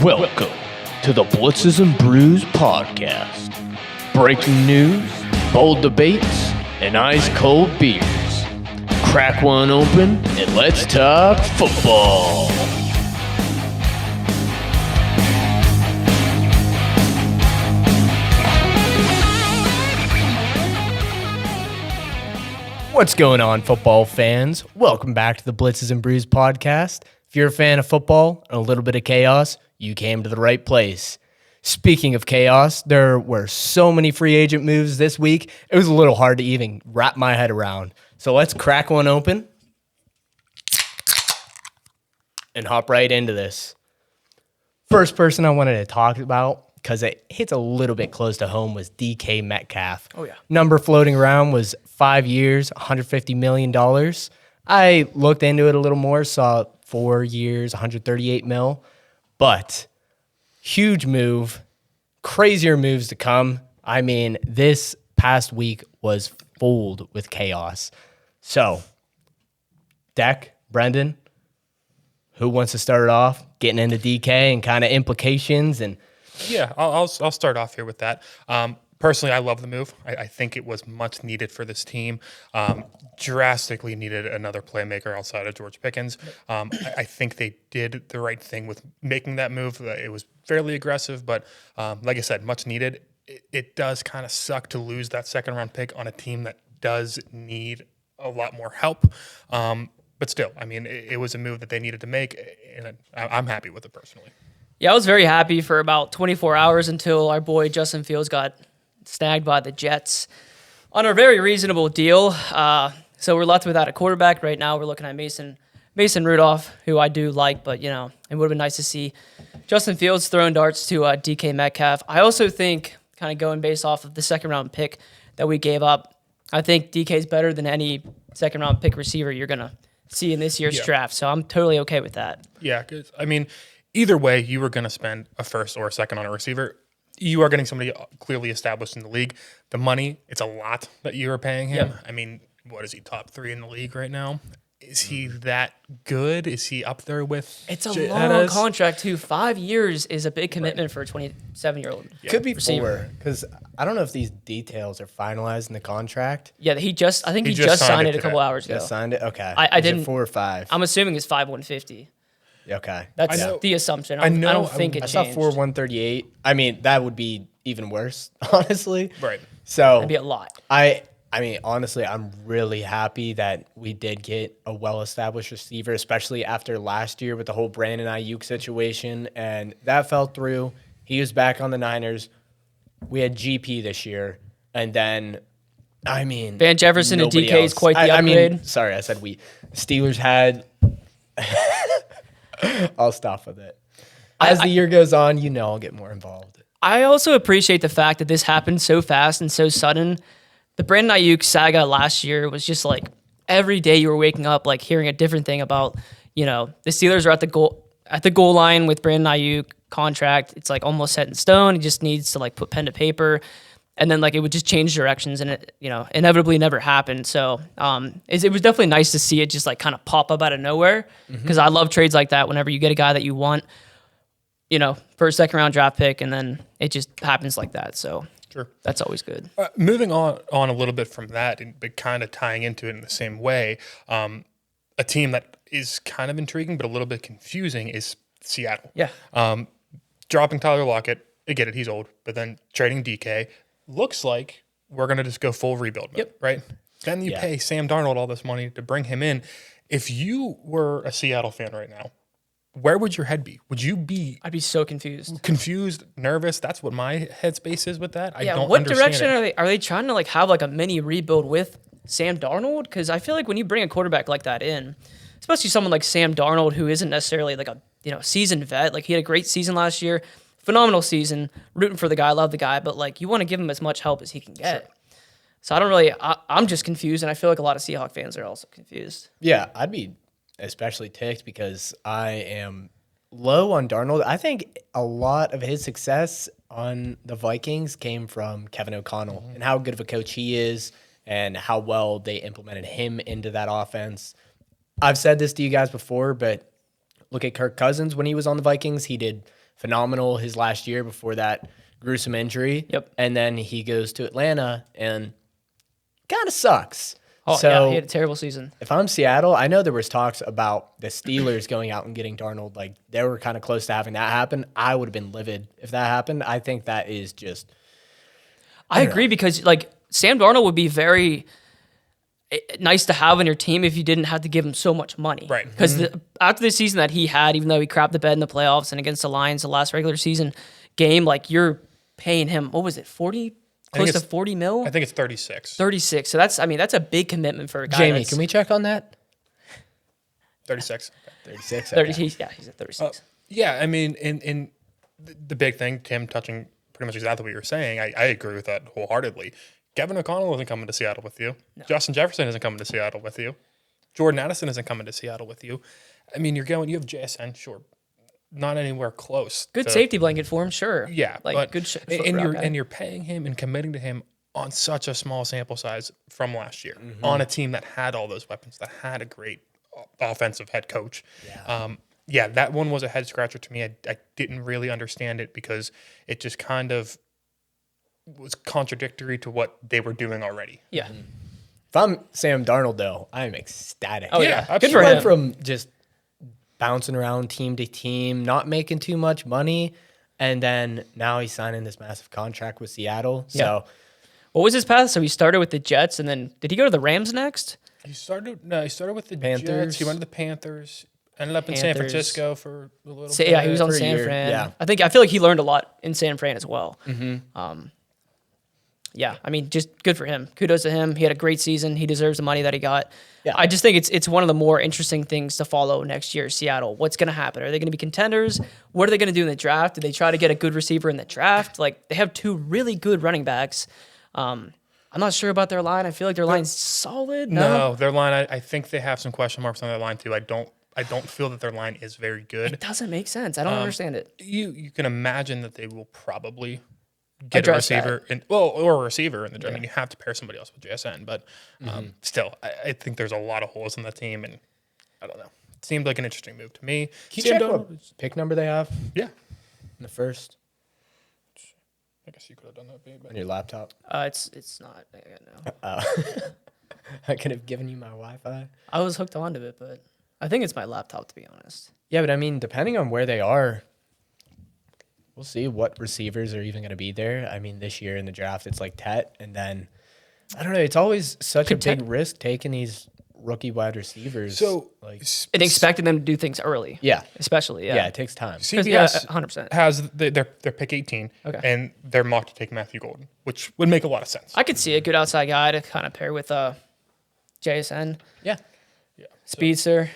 Welcome to the Blitzes and Brews podcast. Breaking news, bold debates, and ice-cold beers. Crack one open and let's talk football. What's going on, football fans? Welcome back to the Blitzes and Brews podcast. If you're a fan of football and a little bit of chaos, you came to the right place. Speaking of chaos, there were so many free agent moves this week, it was a little hard to even wrap my head around. So let's crack one open and hop right into this. First person I wanted to talk about, because it hits a little bit close to home, was DK Metcalf. Oh, yeah. Number floating around was 5 years, $150 million. I looked into it a little more, saw 4 years, $138 million. But huge move, crazier moves to come. I mean, this past week was filled with chaos. So, Deck, Brendan, who wants to start it off? Getting into DK and kind of implications and Yeah, I'll start off here with that. Personally, I love the move. I think it was much needed for this team. Drastically needed another playmaker outside of George Pickens. I think they did the right thing with making that move. It was fairly aggressive, but like I said, much needed. It does kind of suck to lose that second round pick on a team that does need a lot more help. But still, I mean, it was a move that they needed to make, and I'm happy with it personally. Yeah, I was very happy for about 24 hours until our boy Justin Fields got snagged by the Jets on a very reasonable deal. So we're left without a quarterback. Right now we're looking at Mason Rudolph, who I do like, but, it would have been nice to see Justin Fields throwing darts to DK Metcalf. I also think, kind of going based off of the second-round pick that we gave up, I think DK is better than any second-round pick receiver you're going to see in this year's draft. So I'm totally okay with that. Yeah, 'cause, I mean, either way, you were going to spend a first or a second on a receiver. You are getting somebody clearly established in the league. The money, it's a lot that you are paying him. Yep. I mean, what is he, top 3 in the league right now? Is he that good? Is he up there with It's a J- long contract, too. 5 years is a big commitment for a 27-year-old. could be receiver. 4, because I don't know if these details are finalized in the contract. Yeah, I think he just just signed it a today. couple hours ago. Just signed it? Okay. I Is it didn't- 4 or 5? I'm assuming it's 5/150. Okay. That's I know- the assumption. I I know- don't think it I saw changed. 4/138. I mean, that would be even worse, honestly. Right. So It'd be a lot. I mean, honestly, I'm really happy that we did get a well-established receiver, especially after last year with the whole Brandon Ayuk situation, and that fell through. He was back on the Niners. We had GP this year, and then, I mean, Van Jefferson and nobody DK is else. quite the I upgrade. mean, sorry, I said we. Steelers had. I'll stop with it. As the year goes on, I'll get more involved. I also appreciate the fact that this happened so fast and so sudden. The Brandon Ayuk saga last year was just like every day you were waking up like hearing a different thing about, the Steelers are at the goal line with Brandon Ayuk contract. It's like almost set in stone. He just needs to like put pen to paper. And then like it would just change directions and it, inevitably never happened. So it was definitely nice to see it just like kind of pop up out of nowhere because I love trades like that whenever you get a guy that you want, for a second round draft pick and then it just happens like that. So Sure. that's always good. Moving on a little bit from that, but kind of tying into it in the same way, a team that is kind of intriguing but a little bit confusing is Seattle. Yeah. Dropping Tyler Lockett, I get it, he's old, but then trading DK, looks like we're going to just go full rebuild mode, right? Then you pay Sam Darnold all this money to bring him in. If you were a Seattle fan right now, where would your head be? Would you be I'd be so confused. confused, nervous? That's what my headspace is with that. I don't what understand direction it. are they trying to like have like a mini rebuild with Sam Darnold? Because I feel like when you bring a quarterback like that in, especially someone like Sam Darnold who isn't necessarily like a seasoned vet, like he had a great season last year, phenomenal season, rooting for the guy, love the guy, but like you want to give him as much help as he can get. Sure. So I'm just confused, and I feel like a lot of Seahawk fans are also confused. Yeah, I'd be especially ticked because I am low on Darnold. I think a lot of his success on the Vikings came from Kevin O'Connell and how good of a coach he is and how well they implemented him into that offense. I've said this to you guys before, but look at Kirk Cousins when he was on the Vikings. He did phenomenal his last year before that gruesome injury. Yep. And then he goes to Atlanta and kind of sucks. Oh, So yeah, he had a terrible season. if I'm Seattle, I know there was talks about the Steelers going out and getting Darnold. Like, they were kind of close to having that happen. I would have been livid if that happened. I think that is just I agree because like Sam Darnold would be very nice to have on your team if you didn't have to give him so much money. Right. Because after the season that he had, even though he crapped the bed in the playoffs and against the Lions the last regular season game, like you're paying him, what was it, 40? Close to 40 mil? I think it's 36. 36. So that's a big commitment for a guy. Jamie. Can we check on that? 36. 36. 30, Okay. he's at 36. Yeah, I mean, in the big thing, Tim touching pretty much exactly what you're saying, I agree with that wholeheartedly. Kevin O'Connell isn't coming to Seattle with you. No. Justin Jefferson isn't coming to Seattle with you. Jordan Addison isn't coming to Seattle with you. I mean, you have JSN, sure, not anywhere close. Good safety blanket for him, sure. Yeah, like but good. And you're paying him and committing to him on such a small sample size from last year on a team that had all those weapons, that had a great offensive head coach. Yeah, that one was a head scratcher to me. I didn't really understand it because it just kind of was contradictory to what they were doing already. Yeah. If I'm Sam Darnold, though, I am ecstatic. Oh, yeah. absolutely. Good for He went him. from just bouncing around team to team, not making too much money, and then now he's signing this massive contract with Seattle. So What was his path? So he started with the Jets, and then did he go to the Rams next? He started with the Panthers. Jets. He went to the Panthers. Ended up in San Panthers. Francisco for a little So, bit. yeah, he was on for a San year, Fran. yeah. I feel like he learned a lot in San Fran as well. Yeah, I mean, just good for him. Kudos to him. He had a great season. He deserves the money that he got. Yeah. I just think it's one of the more interesting things to follow next year, Seattle. What's going to happen? Are they going to be contenders? What are they going to do in the draft? Do they try to get a good receiver in the draft? Like, they have two really good running backs. I'm not sure about their line. I feel like their line's solid. No, their line. I think they have some question marks on their line too. I don't feel that their line is very good. It doesn't make sense. I don't understand it. You can imagine that they will probably get Address a receiver or a receiver in the draft. I mean, you have to pair somebody else with JSN, but still, I think there's a lot of holes in the team, and I don't know. It seemed like an interesting move to me. Can you Sam check what Darnold- pick number they have Yeah, in the first I guess you could have done that, babe. on your laptop? It's not. No. I could have given you my Wi-Fi. I was hooked onto it, but I think it's my laptop, to be honest. Yeah, but I mean, depending on where they are, we'll see what receivers are even going to be there. I mean, this year in the draft, it's like Tet, and then I don't know. It's always such a big risk taking these rookie wide receivers. So, like, And expecting them to do things early. yeah, Especially, yeah, it takes time. CBS 100%. has their pick 18, Okay. and they're mocked to take Matthew Golden, which would make a lot of sense. I could see a good outside guy to kind of pair with JSN, Yeah. speedster.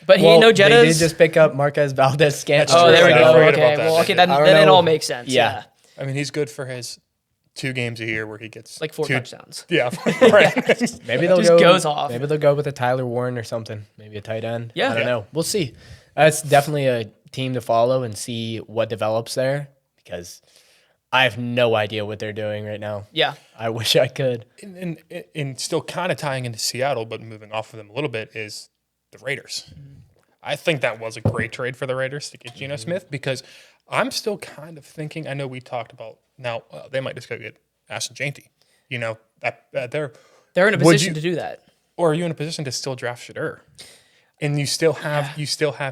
But he ain't no Jettas. They did just pick up Marquez Valdez-Scantling. Oh, there we I go. forgot Okay, about that. well, okay, I then don't it know. all makes sense. Yeah. I mean, he's good for his 2 games a year where he gets Like 4 two, touchdowns. Yeah, right. Maybe they'll Just go. goes off. Maybe they'll go with a Tyler Warren or something. Maybe a tight end. Yeah. I don't Yeah. know. We'll see. That's definitely a team to follow and see what develops there because I have no idea what they're doing right now. Yeah. I wish I could. And still kind of tying into Seattle, but moving off of them a little bit, is the Raiders. I think that was a great trade for the Raiders to get Geno Smith because I'm still kind of thinking. I know we talked about now they might just go get Ashton Janty. You know that they're They're in a Would position you- to do that. or are you in a position to still draft Shadur? And you still have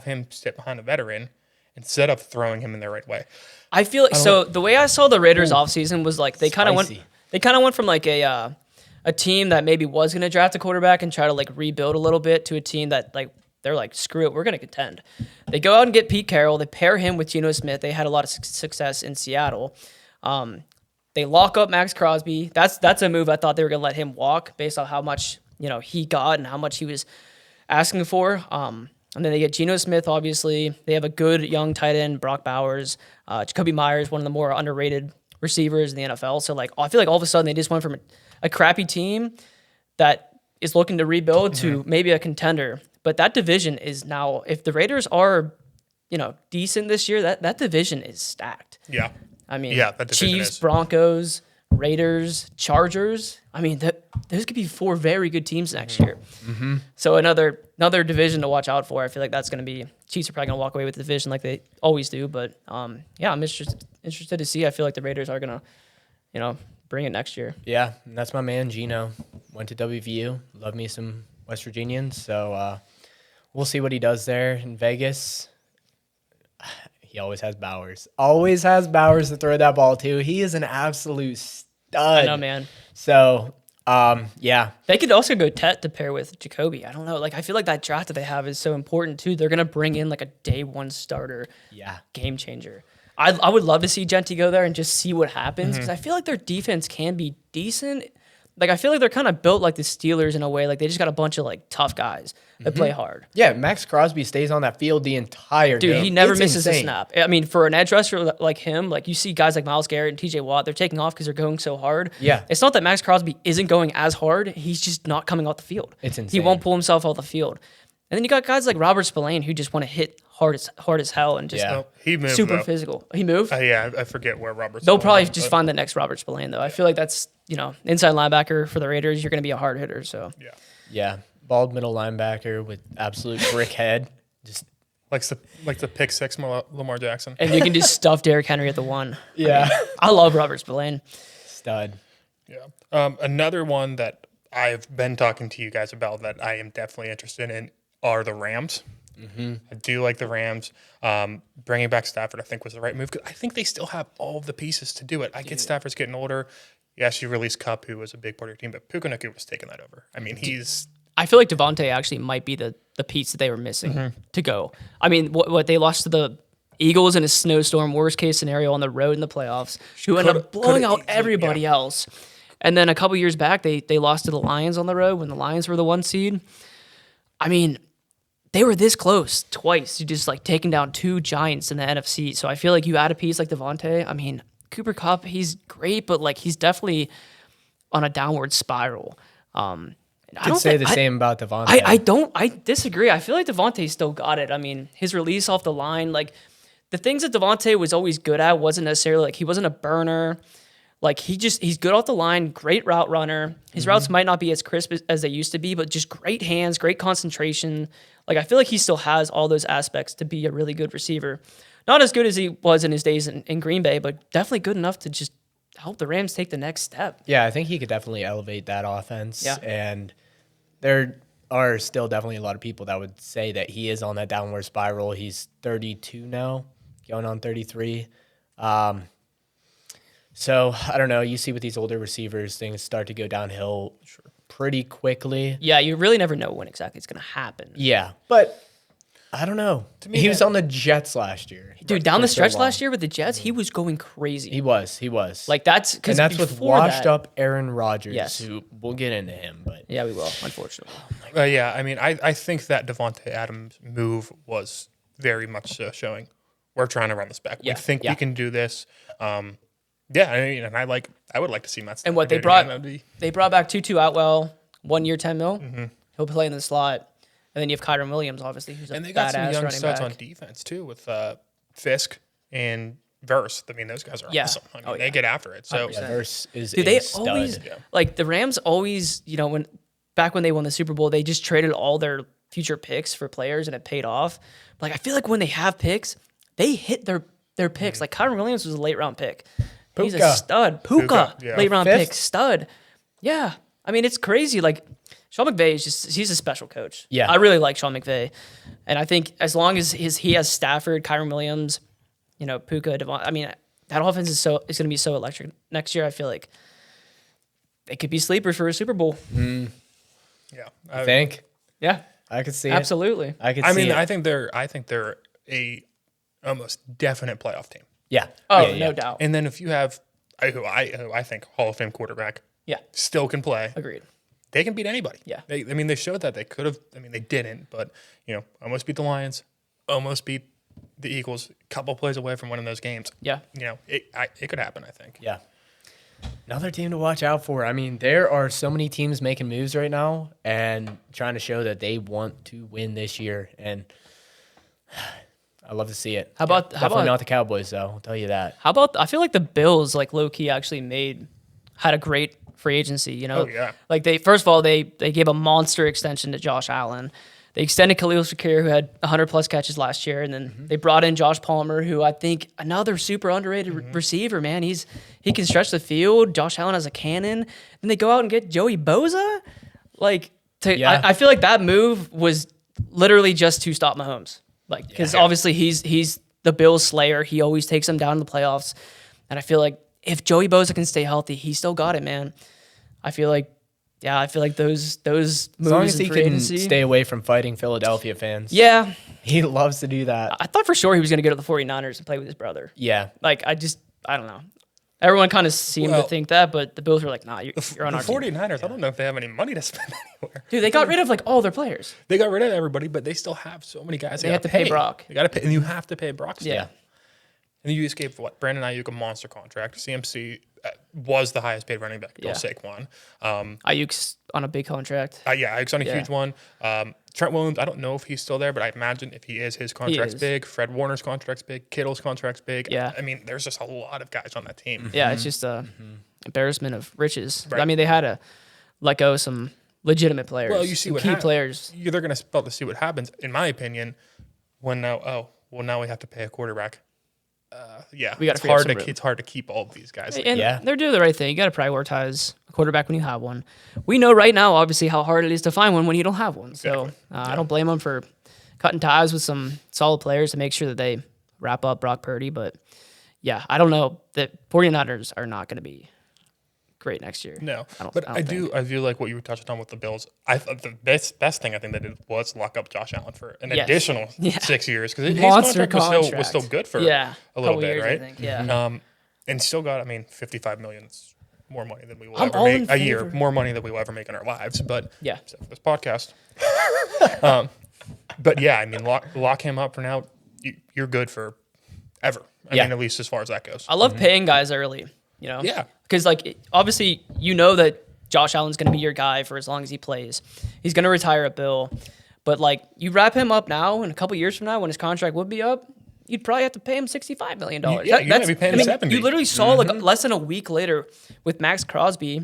him sit behind a veteran instead of throwing him in the right way. I feel like so. The way I saw the Raiders offseason was like they kind of went. Spicy. They kind of went from like a team that maybe was going to draft a quarterback and try to like rebuild a little bit to a team that like they're like screw it, we're going to contend. They go out and get Pete Carroll. They pair him with Geno Smith. They had a lot of success in Seattle. They lock up Max Crosby. That's a move I thought they were going to let him walk based on how much he got and how much he was asking for. And then they get Geno Smith, obviously. They have a good young tight end, Brock Bowers. Jacoby Myers, one of the more underrated receivers in the NFL. So, like, I feel like all of a sudden they just went from a crappy team that is looking to rebuild to maybe a contender. But that division is now, if the Raiders are, decent this year, that division is stacked. Yeah. I mean, Yeah, that division Chiefs, is. Broncos, Raiders, Chargers. I mean, those could be 4 very good teams next year. So another division to watch out for. I feel like that's going to be Chiefs are probably going to walk away with the division like they always do. But yeah, I'm interested to see. I feel like the Raiders are going to, bring it next year. Yeah, and that's my man Gino. Went to WVU. Love me some West Virginians. So we'll see what he does there in Vegas. He always has Bowers. Always has Bowers to throw that ball to. He is an absolute stud. I know, man. So, yeah. They could also go Tet to pair with Jacoby. I don't know. Like, I feel like that draft that they have is so important, too. They're going to bring in, like, a day one starter game changer. I would love to see Genty go there and just see what happens because I feel like their defense can be decent. Like, I feel like they're kind of built like the Steelers in a way. Like, they just got a bunch of, like, tough guys that play hard. Yeah, Max Crosby stays on that field the entire game. Dude, he never It's misses insane. a snap. I mean, for an edge rusher like him, like, you see guys like Myles Garrett and TJ Watt, they're taking off because they're going so hard. Yeah. It's not that Max Crosby isn't going as hard. He's just not coming off the field. It's He insane. won't pull himself off the field. And then you got guys like Robert Spillane who just want to hit hard as hell and just Yeah. No, he moved. super though. physical. He moved? Yeah, I forget where Robert's. They'll going, probably but- just find the next Robert Spillane, though. I feel like that's, inside linebacker for the Raiders. You're going to be a hard hitter. So Yeah, Yeah, bald middle linebacker with absolute brick head. Just like the pick six Lamar Jackson. And you can just stuff Derrick Henry at the 1. yeah, I love Robert Spillane. stud. Yeah. Another one that I've been talking to you guys about that I am definitely interested in are the Rams. I do like the Rams. Bringing back Stafford, I think, was the right move. 'Cause I think they still have all of the pieces to do it. I get Stafford's getting older. Yes, you released Kupp, who was a big part of your team, but Puka Nacua was taking that over. I mean, he's I feel like Devontae actually might be the piece that they were missing to go. I mean, what they lost to the Eagles in a snowstorm, worst case scenario on the road in the playoffs, who ended up blowing out everybody else. And then a couple years back, they lost to the Lions on the road when the Lions were the 1 seed. I mean, they were this close twice to just like taking down 2 giants in the NFC. So I feel like you add a piece like Devontae. I mean, Cooper Kupp, he's great, but like he's definitely on a downward spiral. I Could say the same about Devontae. I disagree. I feel like Devontae still got it. I mean, his release off the line, like the things that Devontae was always good at wasn't necessarily like he wasn't a burner. Like he's good off the line, great route runner. His routes might not be as crisp as they used to be, but just great hands, great concentration. Like I feel like he still has all those aspects to be a really good receiver. Not as good as he was in his days in Green Bay, but definitely good enough to just help the Rams take the next step. Yeah, I think he could definitely elevate that offense. Yeah. And there are still definitely a lot of people that would say that he is on that downward spiral. He's 32 now, going on 33. So I don't know. You see with these older receivers, things start to go downhill pretty quickly. Yeah, you really never know when exactly it's going to happen. Yeah, but I don't know. He was on the Jets last year. Dude, down the For so stretch long. last year with the Jets, he was going crazy. He was. Like that's And because that's with washed up Aaron Rodgers, Yes. who we'll get into him. But Yeah, we will, unfortunately. yeah. I mean, I think that Devontae Adams move was very much showing we're trying to run this back. Yeah, We think yeah. we can do this. Yeah, I mean, and I would like to see Matt. And what Stafford they do it again. brought, That'd be- they brought back Tutu Atwell, 1 year, 10 mil. He'll play in the slot, and then you have Kyron Williams, obviously, who's a and they got some badass young running studs back. on defense too with Fisk and Verse. I mean, those guys are Yeah. awesome. I mean, Oh, they yeah. get after it. So 100%. Verse is Dude, a they stud. always like the Rams always, back when they won the Super Bowl, they just traded all their future picks for players, and it paid off. Like I feel like when they have picks, they hit their picks. Like Kyron Williams was a late round pick. He's a Puka. stud. Puka, yeah. late round Fifth? pick, stud. Yeah, I mean it's crazy. Like Sean McVay is he's a special coach. Yeah. I really like Sean McVay, and I think as long as he has Stafford, Kyron Williams, Puka, Devon. I mean that offense is going to be so electric next year. I feel like they could be sleepers for a Super Bowl. yeah, I think Yeah, I could see absolutely. it. I could I see mean, it. I think they're a almost definite playoff team. Yeah. Oh, Yeah, yeah. no doubt. And then if you have who I think Hall of Fame quarterback Yeah, still can play, agreed. they can beat anybody. Yeah. They showed that they could have. I mean, they didn't, but almost beat the Lions, almost beat the Eagles, a couple plays away from winning those games. Yeah. It could happen. I think. Yeah. Another team to watch out for. I mean, there are so many teams making moves right now and trying to show that they want to win this year. And I love to see it. How about Definitely not the Cowboys, though. I'll tell you that. I feel like the Bills, like low key, actually had a great free agency. You know, Oh, yeah. like first of all they gave a monster extension to Josh Allen. They extended Khalil Shakir, who had 100 plus catches last year, and then they brought in Josh Palmer, who I think another super underrated receiver. Man, he can stretch the field. Josh Allen has a cannon. Then they go out and get Joey Bosa. Like, I feel like that move was literally just to stop Mahomes. Like, because obviously he's the Bills slayer. He always takes them down in the playoffs, and I feel like if Joey Bosa can stay healthy, he still got it, man. I feel like those moves As long as he in free can agency. stay away from fighting Philadelphia fans. Yeah. He loves to do that. I thought for sure he was going to go to the 49ers and play with his brother. Yeah. Like, I don't know. Everyone kind of seemed to think that, but the Bills were like, nah, you're on The our team. 49ers, I don't know if they have any money to spend anywhere. Dude, they got rid of like all their players. They got rid of everybody, but they still have so many guys. They have to pay Brock. They got to pay, and you have to pay Brock still. Yeah. And you escaped what? Brandon Ayuk, a monster contract. CMC was the highest paid running back until Saquon. Ayuk's on a big contract. Ayuk's on a huge one. Trent Williams, I don't know if he's still there, but I imagine if he is, his contract's is. big. Fred Warner's contract's big. Kittle's contract's big. Yeah. I mean, there's just a lot of guys on that team. Yeah, it's just a embarrassment of riches. Right. I mean, they had to let go some legitimate players. Well, you see some what key happens. players. They're going to see what happens, in my opinion, when now we have to pay a quarterback. We gotta free up some room. It's hard to keep all of these guys. And they're doing the right thing. You got to prioritize a quarterback when you have one. We know right now, obviously, how hard it is to find one when you don't have one. So I don't blame them for cutting ties with some solid players to make sure that they wrap up Brock Purdy. But yeah, I don't know. The 49ers are not going to be great next year. No, I don't do like what you were touching on with the Bills. I thought the best thing I think they did was lock up Josh Allen for an additional 6 years because his Monster contract was still good for a little couple bit, years, right? I think. Yeah. And still got $55 million. It's more money than we will I'm ever all in make a year. favor. More money than we will ever make in our lives. But Yeah. except for this podcast. But yeah, I mean, lock him up for now. You're good for ever. I mean, at least as far as that goes. I love paying guys early, you know? Yeah. Because, like, obviously, you know that Josh Allen's going to be your guy for as long as he plays. He's going to retire at Bill. But, like, you wrap him up now, and a couple years from now, when his contract would be up, you'd probably have to pay him $65 million. Yeah, you're gonna be paying him $70. You literally saw, like, less than a week later with Max Crosby.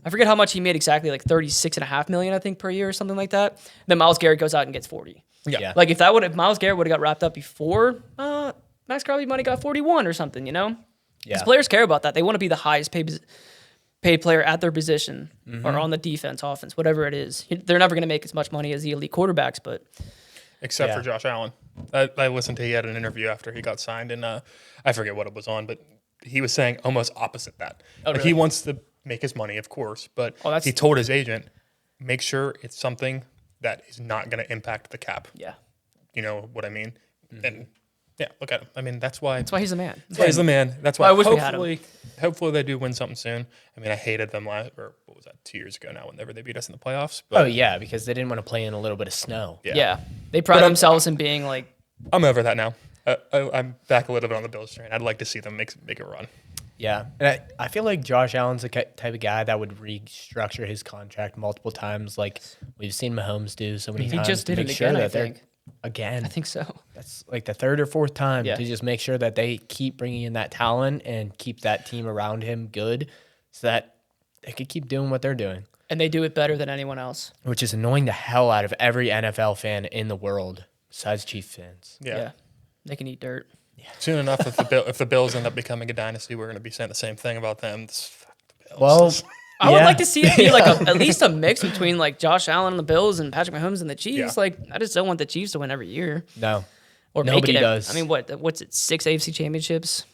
I forget how much he made exactly, like $36.5 million, I think, per year or something like that. Then Myles Garrett goes out and gets 40. Yeah. Like, if Myles Garrett would have got wrapped up before, Max Crosby might have got 41 or something, you know? Yeah. Because players care about that. They want to be the highest paid player at their position or on the defense, offense, whatever it is. They're never going to make as much money as the elite quarterbacks, but Except for Josh Allen. I listened to, he had an interview after he got signed, and I forget what it was on, but he was saying almost opposite that. Like, he wants to make his money, of course, but he told his agent, make sure it's something that is not going to impact the cap. yeah. You know what I mean? And yeah, look at him. I mean, that's why That's why he's the man. he's the man. That's why I wish we had him. hopefully they do win something soon. I mean, I hated them what was that, 2 years ago now, whenever they beat us in the playoffs. But Oh, yeah, because they didn't want to play in a little bit of snow. Yeah. They pride themselves in being like, I'm over that now. I'm back a little bit on the Bills train. I'd like to see them make a run. Yeah. And I feel like Josh Allen's the type of guy that would restructure his contract multiple times, like we've seen Mahomes do so many he times. just to did make it sure again, I that they're- think. Again. I think so. That's like the third or fourth time Yeah. to just make sure that they keep bringing in that talent and keep that team around him good so that they could keep doing what they're doing, And they do it better than anyone else. which is annoying the hell out of every NFL fan in the world besides Chiefs fans. Yeah. They can eat dirt. Soon enough, if the Bills end up becoming a dynasty, we're going to be saying the same thing about them. Fuck the Bills. Well, I would yeah. like to see it be like at least a mix between like Josh Allen and the Bills and Patrick Mahomes and the Chiefs. Yeah. Like, I just don't want the Chiefs to win every year. No. Or Nobody make it. does. I mean, what's it? 6 AFC championships?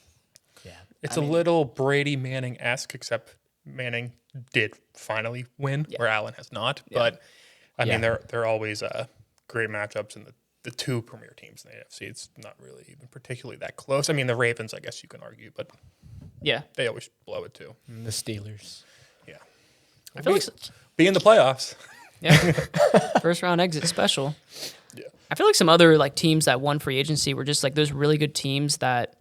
Yeah. It's a little Brady Manning-esque, except Manning did finally win, where Allen has not. But I mean, they're always great matchups in the two premier teams in the AFC. It's not really even particularly that close. I mean, the Ravens, I guess you can argue, but Yeah. they always blow it too. And the Steelers. Yeah, I feel like be in the playoffs. first round exit special. Yeah. I feel like some other like teams that won free agency were just like those really good teams that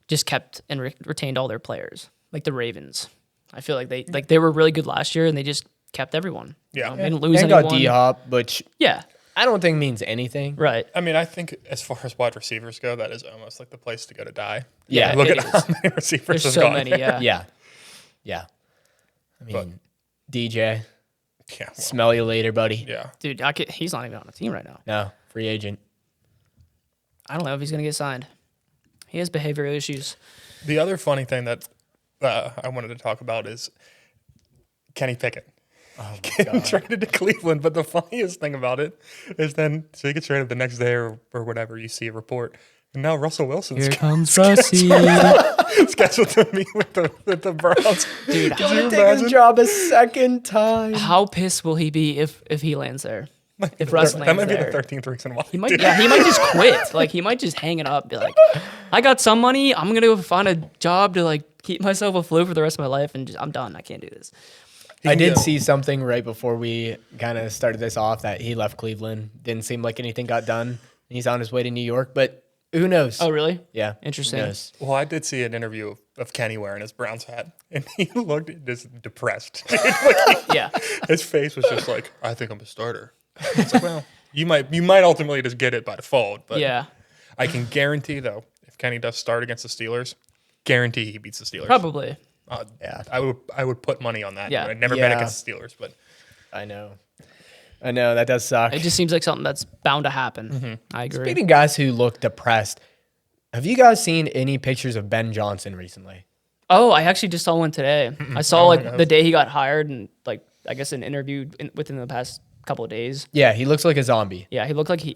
just kept and retained all their players, like the Ravens. I feel like they were really good last year and they just kept everyone. Yeah. They didn't lose They anyone. got D-Hop, which Yeah, I don't think means anything. right. I mean, I think as far as wide receivers go, that is almost like the place to go to die. Yeah, Look it at is. how many receivers There's have so gone many. there. Yeah. Yeah. Yeah. I mean, DJ. Yeah, well, Smell you later, buddy. yeah. Dude, he's not even on a team right now. No, free agent. I don't know if he's going to get signed. He has behavioral issues. The other funny thing that I wanted to talk about is Kenny Pickett. Getting traded to Cleveland, but the funniest thing about it is so he gets traded the next day or whatever. You see a report, and now Russell Wilson's Here comes Russie. scheduled to meet with the Browns. Dude, Could you Take his imagine? job a second time. how pissed will he be if he lands there? If Russ That lands might be there. the 13th reason why. He might just quit. Like, he might just hang it up. Be like, I got some money. I'm going to go find a job to, like, keep myself afloat for the rest of my life, and I'm done. I can't do this. I did see something right before we kind of started this off that he left Cleveland. Didn't seem like anything got done. He's on his way to New York, but who knows? Oh, really? Yeah. Interesting. Who knows? Well, I did see an interview of Kenny wearing his Browns hat, and he looked just depressed. Yeah. His face was just like, I think I'm a starter. It's like, well, you might ultimately just get it by default, but Yeah. I can guarantee though, if Kenny does start against the Steelers, guarantee he beats the Steelers. Probably. Yeah. I would put money on that. Yeah. I never bet against the Steelers, but I know. That does suck. It just seems like something that's bound to happen. Mm-hmm. I agree. Speaking of guys who look depressed, have you guys seen any pictures of Ben Johnson recently? Oh, I actually just saw one today. I saw like the day he got hired and like I guess an interview within the past couple of days. Yeah, he looks like a zombie. Yeah, he looks like he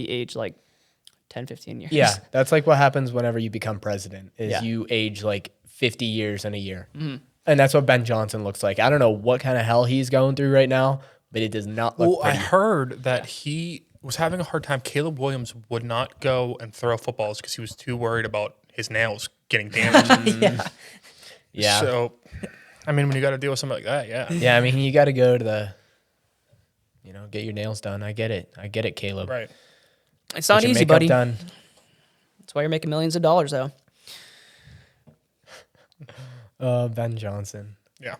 aged like 10, 15 years. Yeah, that's like what happens whenever you become president is Yeah. you age like 50 years in a year. And that's what Ben Johnson looks like. I don't know what kind of hell he's going through right now, but it does not look I pretty. heard that he was having a hard time. Caleb Williams would not go and throw footballs because he was too worried about his nails getting damaged. Yeah. So, I mean, when you got to deal with something like that, yeah. Yeah, I mean, you got to go to the, get your nails done. I get it, Caleb. Right. It's not Get your easy, makeup buddy. done. That's why you're making millions of dollars though. Ben Johnson. Yeah.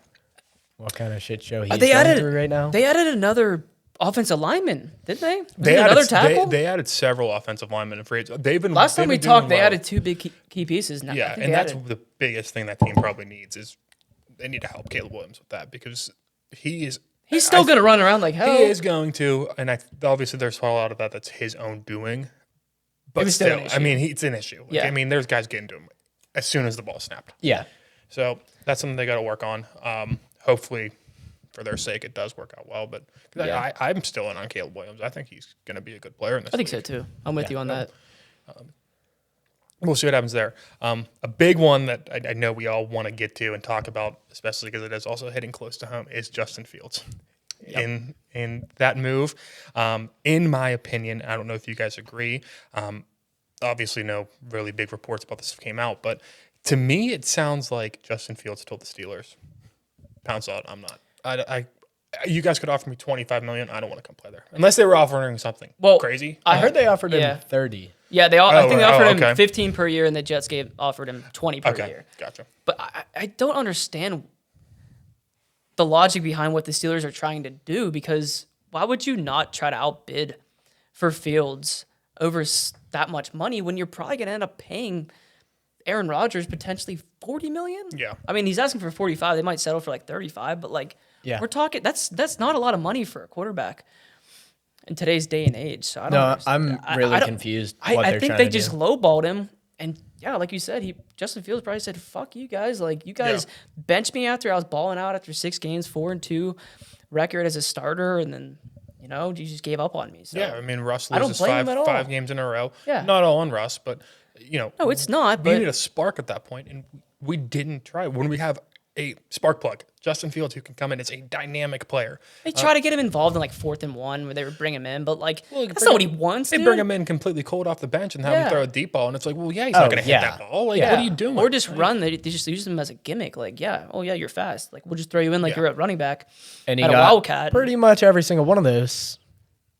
What kind of shit show he's They going added through right now? They added another offensive lineman, didn't they? Was They it added, another tackle? They added several offensive linemen and free agents. They've been Last time we they've been doing talked, they well. added two big key pieces. Now, I Yeah, think and they that's added- the biggest thing that team probably needs is they need to help Caleb Williams with that because he's still going to run around like hell. He is going to, and obviously there's a lot of that that's his own doing. But was still still, an I mean, it's an issue. Like, Yeah. I mean, there's guys getting to him as soon as the ball snapped. Yeah. So that's something they got to work on. Hopefully, for their sake, it does work out well. But Yeah. I'm still in on Caleb Williams. I think he's going to be a good player in this. I think so league. too. I'm with you on that. We'll see what happens there. A big one that I know we all want to get to and talk about, especially because it is also hitting close to home, is Justin Fields. In that move, in my opinion, I don't know if you guys agree. Obviously, no really big reports about this came out, but to me, it sounds like Justin Fields told the Steelers, "Pounce out, I'm not. You guys could offer me $25 million. I don't want to come play there unless they were offering something crazy." I heard they offered him Yeah. 30. Yeah, I think they offered him okay. 15 per year, and the Jets offered him 20 per Okay, year. gotcha. But I don't understand the logic behind what the Steelers are trying to do, because why would you not try to outbid for Fields over that much money when you're probably going to end up paying Aaron Rodgers potentially $40 million? Yeah. I mean, he's asking for 45. They might settle for like 35, but like Yeah. we're talking that's not a lot of money for a quarterback in today's day and age. So I don't No, understand. I'm really I don't- confused. I what they're think trying they to just do. lowballed him, and yeah, like you said, Justin Fields probably said, "Fuck you guys! Like you guys benched me after I was balling out after 6 games, 4-2 record as a starter, and then you just gave up on me." So Yeah, I mean, Russ I don't loses blame him at all. five games in a row. Yeah. Not all on Russ, but no, it's not. we But need a spark at that point, and we didn't try. When we have a spark plug, Justin Fields, who can come in as a dynamic player, they try to get him involved in like 4th and 1 where they would bring him in, but like Well, that's bring not what him- he wants. they Dude. bring him in completely cold off the bench and have him Yeah. throw a deep ball, and it's like, well, yeah, he's not going to hit that ball. Like, what are you doing? Or just run. They just use him as a gimmick. Like, you're fast. Like, we'll just throw you in like you're a running back. And he at a got Wildcat. pretty much every single one of those.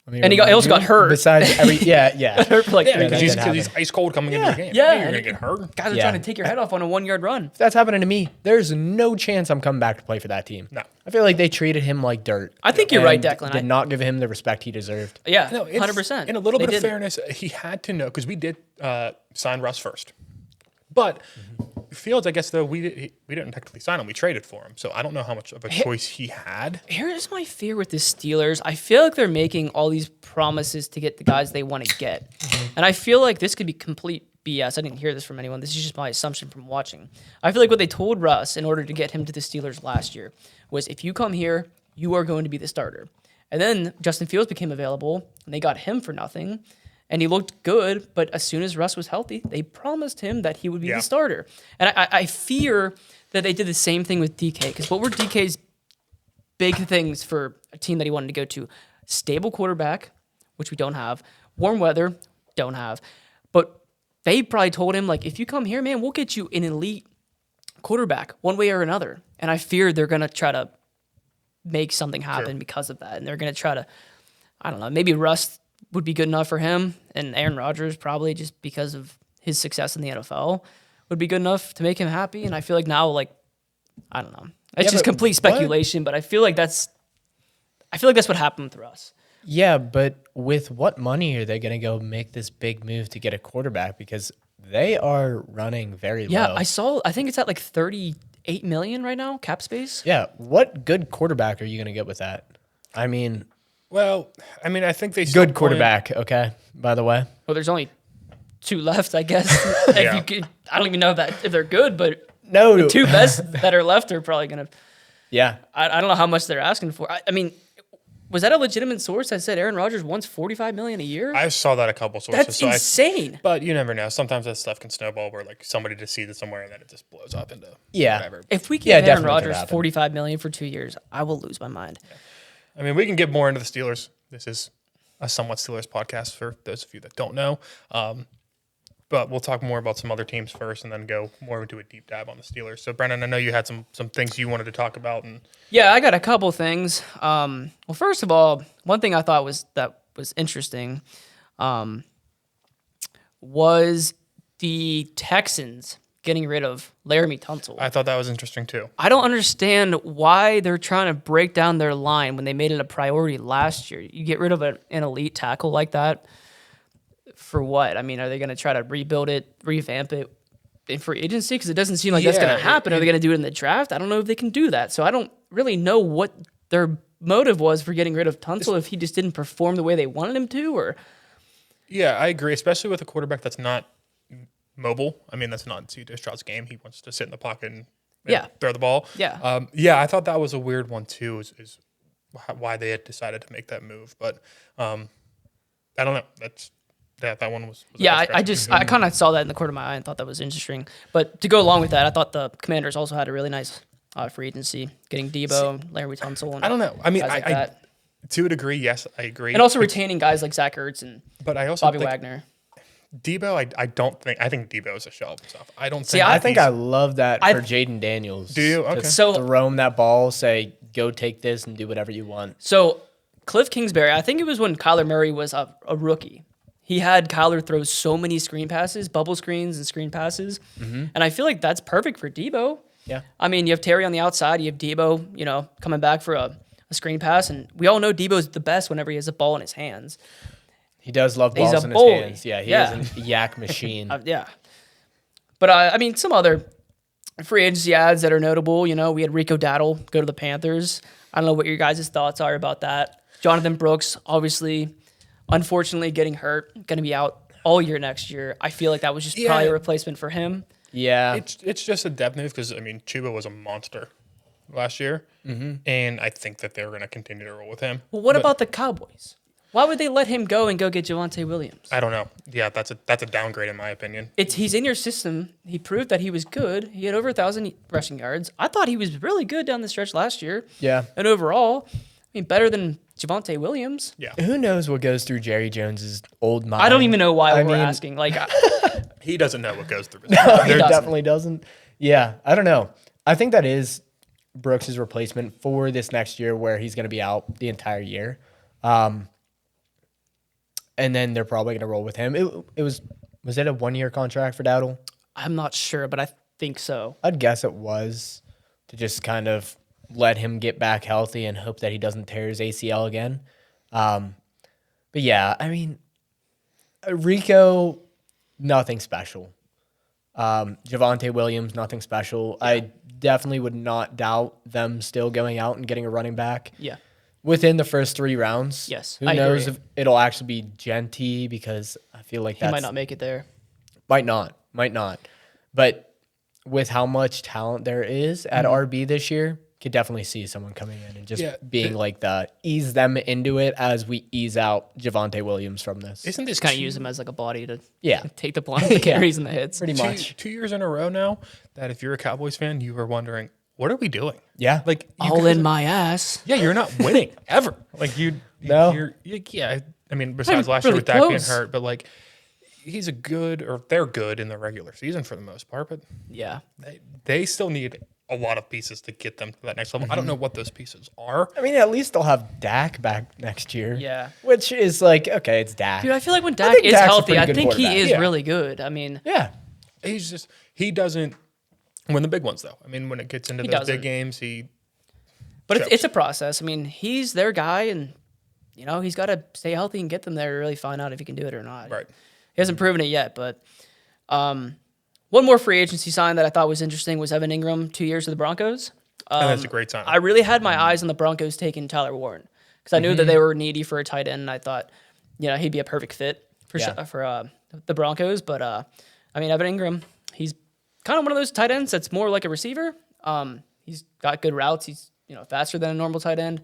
And he also got hurt. Besides yeah. Hurt for like yeah, 3 because games. he's ice cold coming into the game. Yeah, you're and going to get hurt. Guys are Yeah. trying to take your head off on a 1-yard run. If that's happening to me, there's no chance I'm coming back to play for that team. No. I feel like they treated him like dirt. I think you're right, and Declan. Did not give him the respect he deserved. Yeah, No, it's- 100%. In a little They bit of didn't. fairness, he had to know because we did sign Russ first, but Fields, I guess though we didn't technically sign him. We traded for him, so I don't know how much of a choice he had. Here's my fear with the Steelers. I feel like they're making all these promises to get the guys they want to get. And I feel like this could be complete BS. I didn't hear this from anyone. This is just my assumption from watching. I feel like what they told Russ in order to get him to the Steelers last year was, if you come here, you are going to be the starter. And then Justin Fields became available, and they got him for nothing. And he looked good, but as soon as Russ was healthy, they promised him that he would be the starter. And I fear that they did the same thing with DK, because what were DK's big things for a team that he wanted to go to? Stable quarterback, which we don't have. Warm weather, don't have. But they probably told him, like, if you come here, man, we'll get you an elite quarterback one way or another. And I fear they're going to try to make something happen because of that. And they're going to try to, I don't know, maybe Russ would be good enough for him, and Aaron Rodgers probably, just because of his success in the NFL, would be good enough to make him happy. And I feel like now, like, I don't know, it's just complete speculation, but I feel like that's what happened with Russ. Yeah, but with what money are they going to go make this big move to get a quarterback? Because they are running very low. Yeah, I think it's at like $38 million right now, cap space. Yeah, what good quarterback are you going to get with that? I mean, Well, I mean, I think they still good quarterback, okay, by the way. Well, there's only 2 left, I guess. I don't even know if they're good, but No. the 2 best that are left are probably going to. Yeah. I don't know how much they're asking for. I mean, was that a legitimate source that said Aaron Rodgers wants $45 million a year? I saw that a couple sources. That's insane. But you never know. Sometimes that stuff can snowball where like somebody just sees it somewhere and then it just blows up into whatever. If we give Aaron definitely could Rodgers happen. $45 million for 2 years, I will lose my mind. I mean, we can get more into the Steelers. This is a somewhat Steelers podcast for those of you that don't know. But we'll talk more about some other teams first and then go more into a deep dive on the Steelers. So, Brennan, I know you had some things you wanted to talk about. And Yeah, I got a couple things. Well, first of all, one thing I thought was interesting was the Texans getting rid of Laramie Tunsil. I thought that was interesting too. I don't understand why they're trying to break down their line when they made it a priority last year. You get rid of an elite tackle like that. For what? I mean, are they going to try to rebuild it, revamp it in free agency? Because it doesn't seem like that's going to happen. Are they going to do it in the draft? I don't know if they can do that. So I don't really know what their motive was for getting rid of Tunsil, if he just didn't perform the way they wanted him to. Or Yeah, I agree, especially with a quarterback that's not mobile. I mean, that's not C.J. Stroud's game. He wants to sit in the pocket and throw the ball. Yeah. I thought that was a weird one too, is why they had decided to make that move. But I don't know. That one was I kind of saw that in the corner of my eye and thought that was interesting. But to go along with that, I thought the Commanders also had a really nice free agency, getting Debo, Larry Tunsil. And I don't know. I mean, guys like that. to a degree, yes, I agree. And also retaining guys like Zach Ertz and but I also Bobby think Wagner. Debo, I think Debo is a shell of himself. I don't See, think. I think he's- I love that for Jaden Daniels. Do you? Okay. So To roam that ball, say, go take this and do whatever you want. So Cliff Kingsbury, I think it was when Kyler Murray was a rookie. He had Kyler throw so many screen passes, bubble screens and screen passes. And I feel like that's perfect for Debo. Yeah. I mean, you have Terry on the outside. You have Debo, coming back for a screen pass. And we all know Debo's the best whenever he has a ball in his hands. He does love He's balls a in bully. his hands. Yeah, he is a yak machine. Yeah. But, I mean, some other free agency ads that are notable. We had Rico Dowdle go to the Panthers. I don't know what your guys' thoughts are about that. Jonathan Brooks, obviously, unfortunately getting hurt, going to be out all year next year. I feel like that was just probably a replacement for him. Yeah. It's just a depth move because, I mean, Chuba was a monster last year. And I think that they're going to continue to roll with him. Well, what about the Cowboys? Why would they let him go and go get Javonte Williams? I don't know. Yeah, that's a downgrade in my opinion. He's in your system. He proved that he was good. He had over 1,000 rushing yards. I thought he was really good down the stretch last year. Yeah. And overall, I mean, better than Javonte Williams. Yeah. Who knows what goes through Jerry Jones's old mind? I don't even know why I we're mean, asking. Like, He doesn't know what goes through his No, mind. he doesn't. definitely doesn't. Yeah, I don't know. I think that is Brooks' replacement for this next year, where he's going to be out the entire year. And then they're probably going to roll with him. Was it a 1-year contract for Dowdle? I'm not sure, but I think so. I'd guess it was, to just kind of let him get back healthy and hope that he doesn't tear his ACL again. But yeah, I mean, Rico, nothing special. Javonte Williams, nothing special. I definitely would not doubt them still going out and getting a running back. Yeah. Within the first 3 rounds. Yes, Who I knows agree. if it'll actually be Genty, because I feel like He might not make it there. Might not. But with how much talent there is at RB this year, could definitely see someone coming in and just being like the ease them into it as we ease out Javonte Williams from this. Isn't this Just kind of use him as like a body to Yeah, take the blunt, the carries and the hits. pretty much. 2 years in a row now that if you're a Cowboys fan, you are wondering, what are we doing? Yeah. Like you All guys in are- my ass. Yeah, you're not winning ever. Like No. yeah. I mean, besides last really year with Dak being close. hurt, but like they're good in the regular season for the most part, but Yeah. they still need a lot of pieces to get them to that next level. I don't know what those pieces are. I mean, at least they'll have Dak back next year. Yeah. Which is like, okay, it's Dak. Dude, I feel like when I Dak think is Dak's a healthy, pretty I good think he quarterback. is Yeah. really good. I mean, Yeah. He doesn't win the big ones though. I mean, when it gets into those doesn't. big games, but Chokes. it's a process. I mean, he's their guy, and he's got to stay healthy and get them there to really find out if he can do it or not. right. He hasn't proven it yet, but one more free agency sign that I thought was interesting was Evan Ingram, 2 years with the Broncos. And that's a great sign. I really had my eyes on the Broncos taking Tyler Warren because I knew that they were needy for a tight end, and I thought, he'd be a perfect fit for the Broncos. But I mean, Evan Ingram, he's kind of one of those tight ends that's more like a receiver. He's got good routes. He's faster than a normal tight end.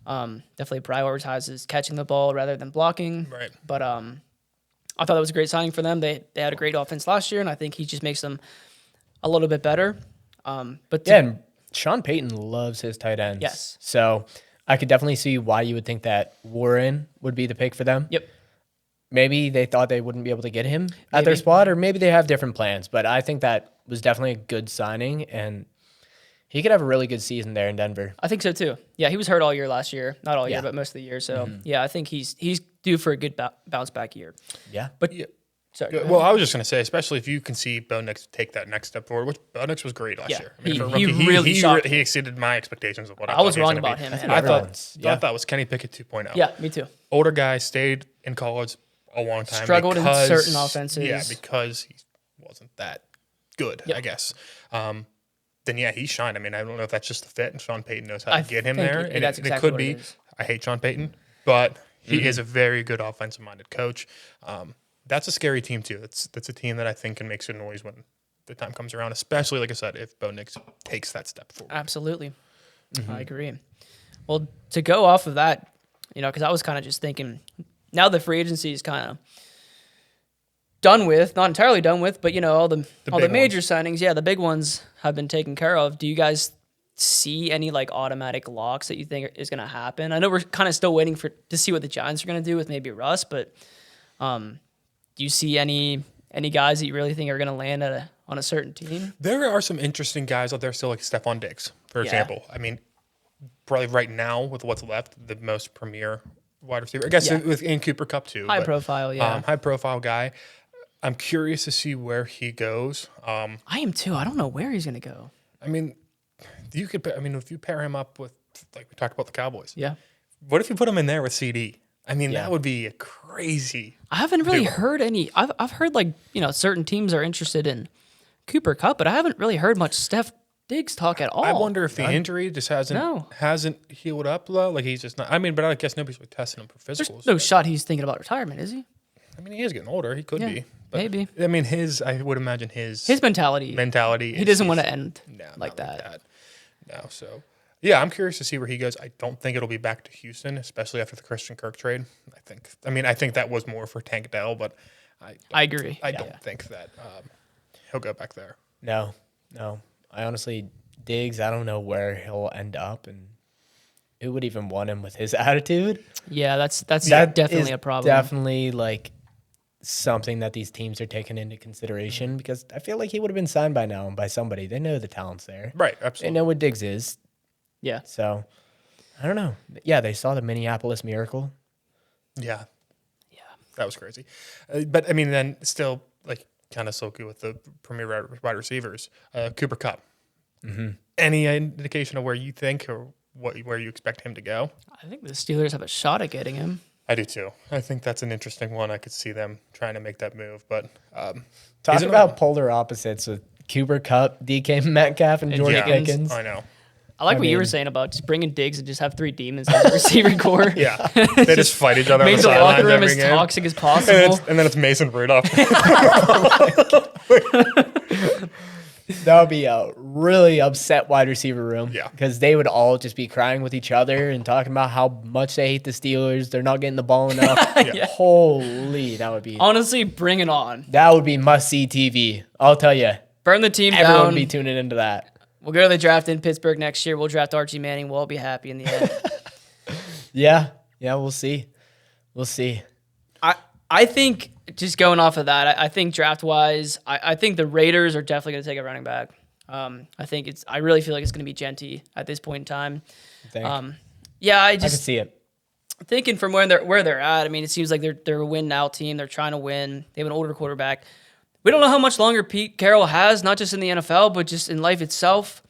Definitely prioritizes catching the ball rather than blocking. Right. But I thought that was a great signing for them. They had a great offense last year, and I think he just makes them a little bit better. But Yeah, and Sean Payton loves his tight ends. Yes. So I could definitely see why you would think that Warren would be the pick for them. Yep. Maybe they thought they wouldn't be able to get him at their Maybe. spot, or maybe they have different plans. But I think that was definitely a good signing, and he could have a really good season there in Denver. I think so too. Yeah, he was hurt all year last year. Not all year, Yeah. but most of the year. So yeah, I think he's due for a good bounce back year. Yeah. But Yeah. sorry. go ahead. Well, I was just going to say, especially if you can see Bo Nix take that next step forward, which Bo Nix was great last Yeah, year. I mean, he- for a he rookie, really shocked he exceeded my expectations of what I I was thought he wrong gonna about be. him, I man. think I everyone's- thought that was Kenny Pickett 2.0. Yeah, me too. Older guy, stayed in college a long time. Struggled in because- certain offenses. Yeah, because he wasn't that good, I guess. Then yeah, he shined. I mean, I don't know if that's just the fit, and Sean Payton knows how to I get him think there. it- And that's it exactly could what be. it is. I hate Sean Payton, but he is a very good offensive-minded coach. That's a scary team too. That's a team that I think can make some noise when the time comes around, especially like I said, if Bo Nix takes that step forward. Absolutely. I agree. Well, to go off of that, because I was kind of just thinking, now the free agency is kind of done with, not entirely done with, but all the big major signings, the big ones have been taken care of. Do you guys see any like automatic locks that you think is going to happen? I know we're kind of still waiting to see what the Giants are going to do with maybe Russ, but do you see any guys that you really think are going to land on a certain team? There are some interesting guys out there still, like Stephon Diggs, for Yeah. example. I mean, probably right now with what's left, the most premier wide receiver. I guess Yeah. in Cooper Cup too. High but, profile, yeah. high profile guy. I'm curious to see where he goes. I am too. I don't know where he's going to go. I mean, if you pair him up with, like we talked about the Cowboys. Yeah. What if you put him in there with CD? I mean, Yeah. that would be a crazy. I haven't really duo. heard any. I've heard like certain teams are interested in Cooper Cup, but I haven't really heard much Steph Diggs talk at all. I wonder if the injury just hasn't healed up though. Like he's just not. I mean, but I guess nobody's really testing him for There's physicals. no but- shot he's thinking about retirement, is he? I mean, he is getting older. He could Yeah, be. But, maybe. I mean, I would imagine his Mentality. mentality. He doesn't want to end No, like not that. No, so yeah, I'm curious to see where he goes. I don't think it'll be back to Houston, especially after the Christian Kirk trade. I think that was more for Tank Dell, but I agree. I don't think that he'll go back there. No. I honestly, Diggs, I don't know where he'll end up, and who would even want him with his attitude? Yeah, that's That definitely is a problem. Definitely like something that these teams are taking into consideration, because I feel like he would have been signed by now by somebody. They know the talent's there. Right, They absolutely. know what Diggs is. Yeah. So I don't know. Yeah, they saw the Minneapolis Miracle. Yeah, Yeah. that was crazy. But I mean, then still like kind of silky with the premier wide receivers. Cooper Cup. Any indication of where you think or where you expect him to go? I think the Steelers have a shot at getting him. I do too. I think that's an interesting one. I could see them trying to make that move, but Talk isn't about it- polar opposites with Cooper Cup, DK Metcalf, and George yeah, Pickens. I know. I like what you were mean- saying about just bringing Diggs and just have 3 demons as a receiver core. Yeah, they just fight each other on the Make the sidelines locker room every as game. toxic as And, possible. and then it's Mason Rudolph. That would be a really upset wide receiver room. Yeah. Because they would all just be crying with each other and talking about how much they hate the Steelers. They're not getting the ball enough. Holy, that would be Honestly, bring it on. must see TV. I'll tell you, Burn the team everyone down. would be tuning into that. We'll go to the draft in Pittsburgh next year. We'll draft Archie Manning. We'll all be happy in the end. Yeah, we'll see. We'll see. I think just going off of that, I think draft wise, I think the Raiders are definitely going to take a running back. I really feel like it's going to be Genty at this point in time. Yeah, I I can just see it. thinking from where they're at. I mean, it seems like they're a win now team. They're trying to win. They have an older quarterback. We don't know how much longer Pete Carroll has, not just in the NFL, but just in life itself.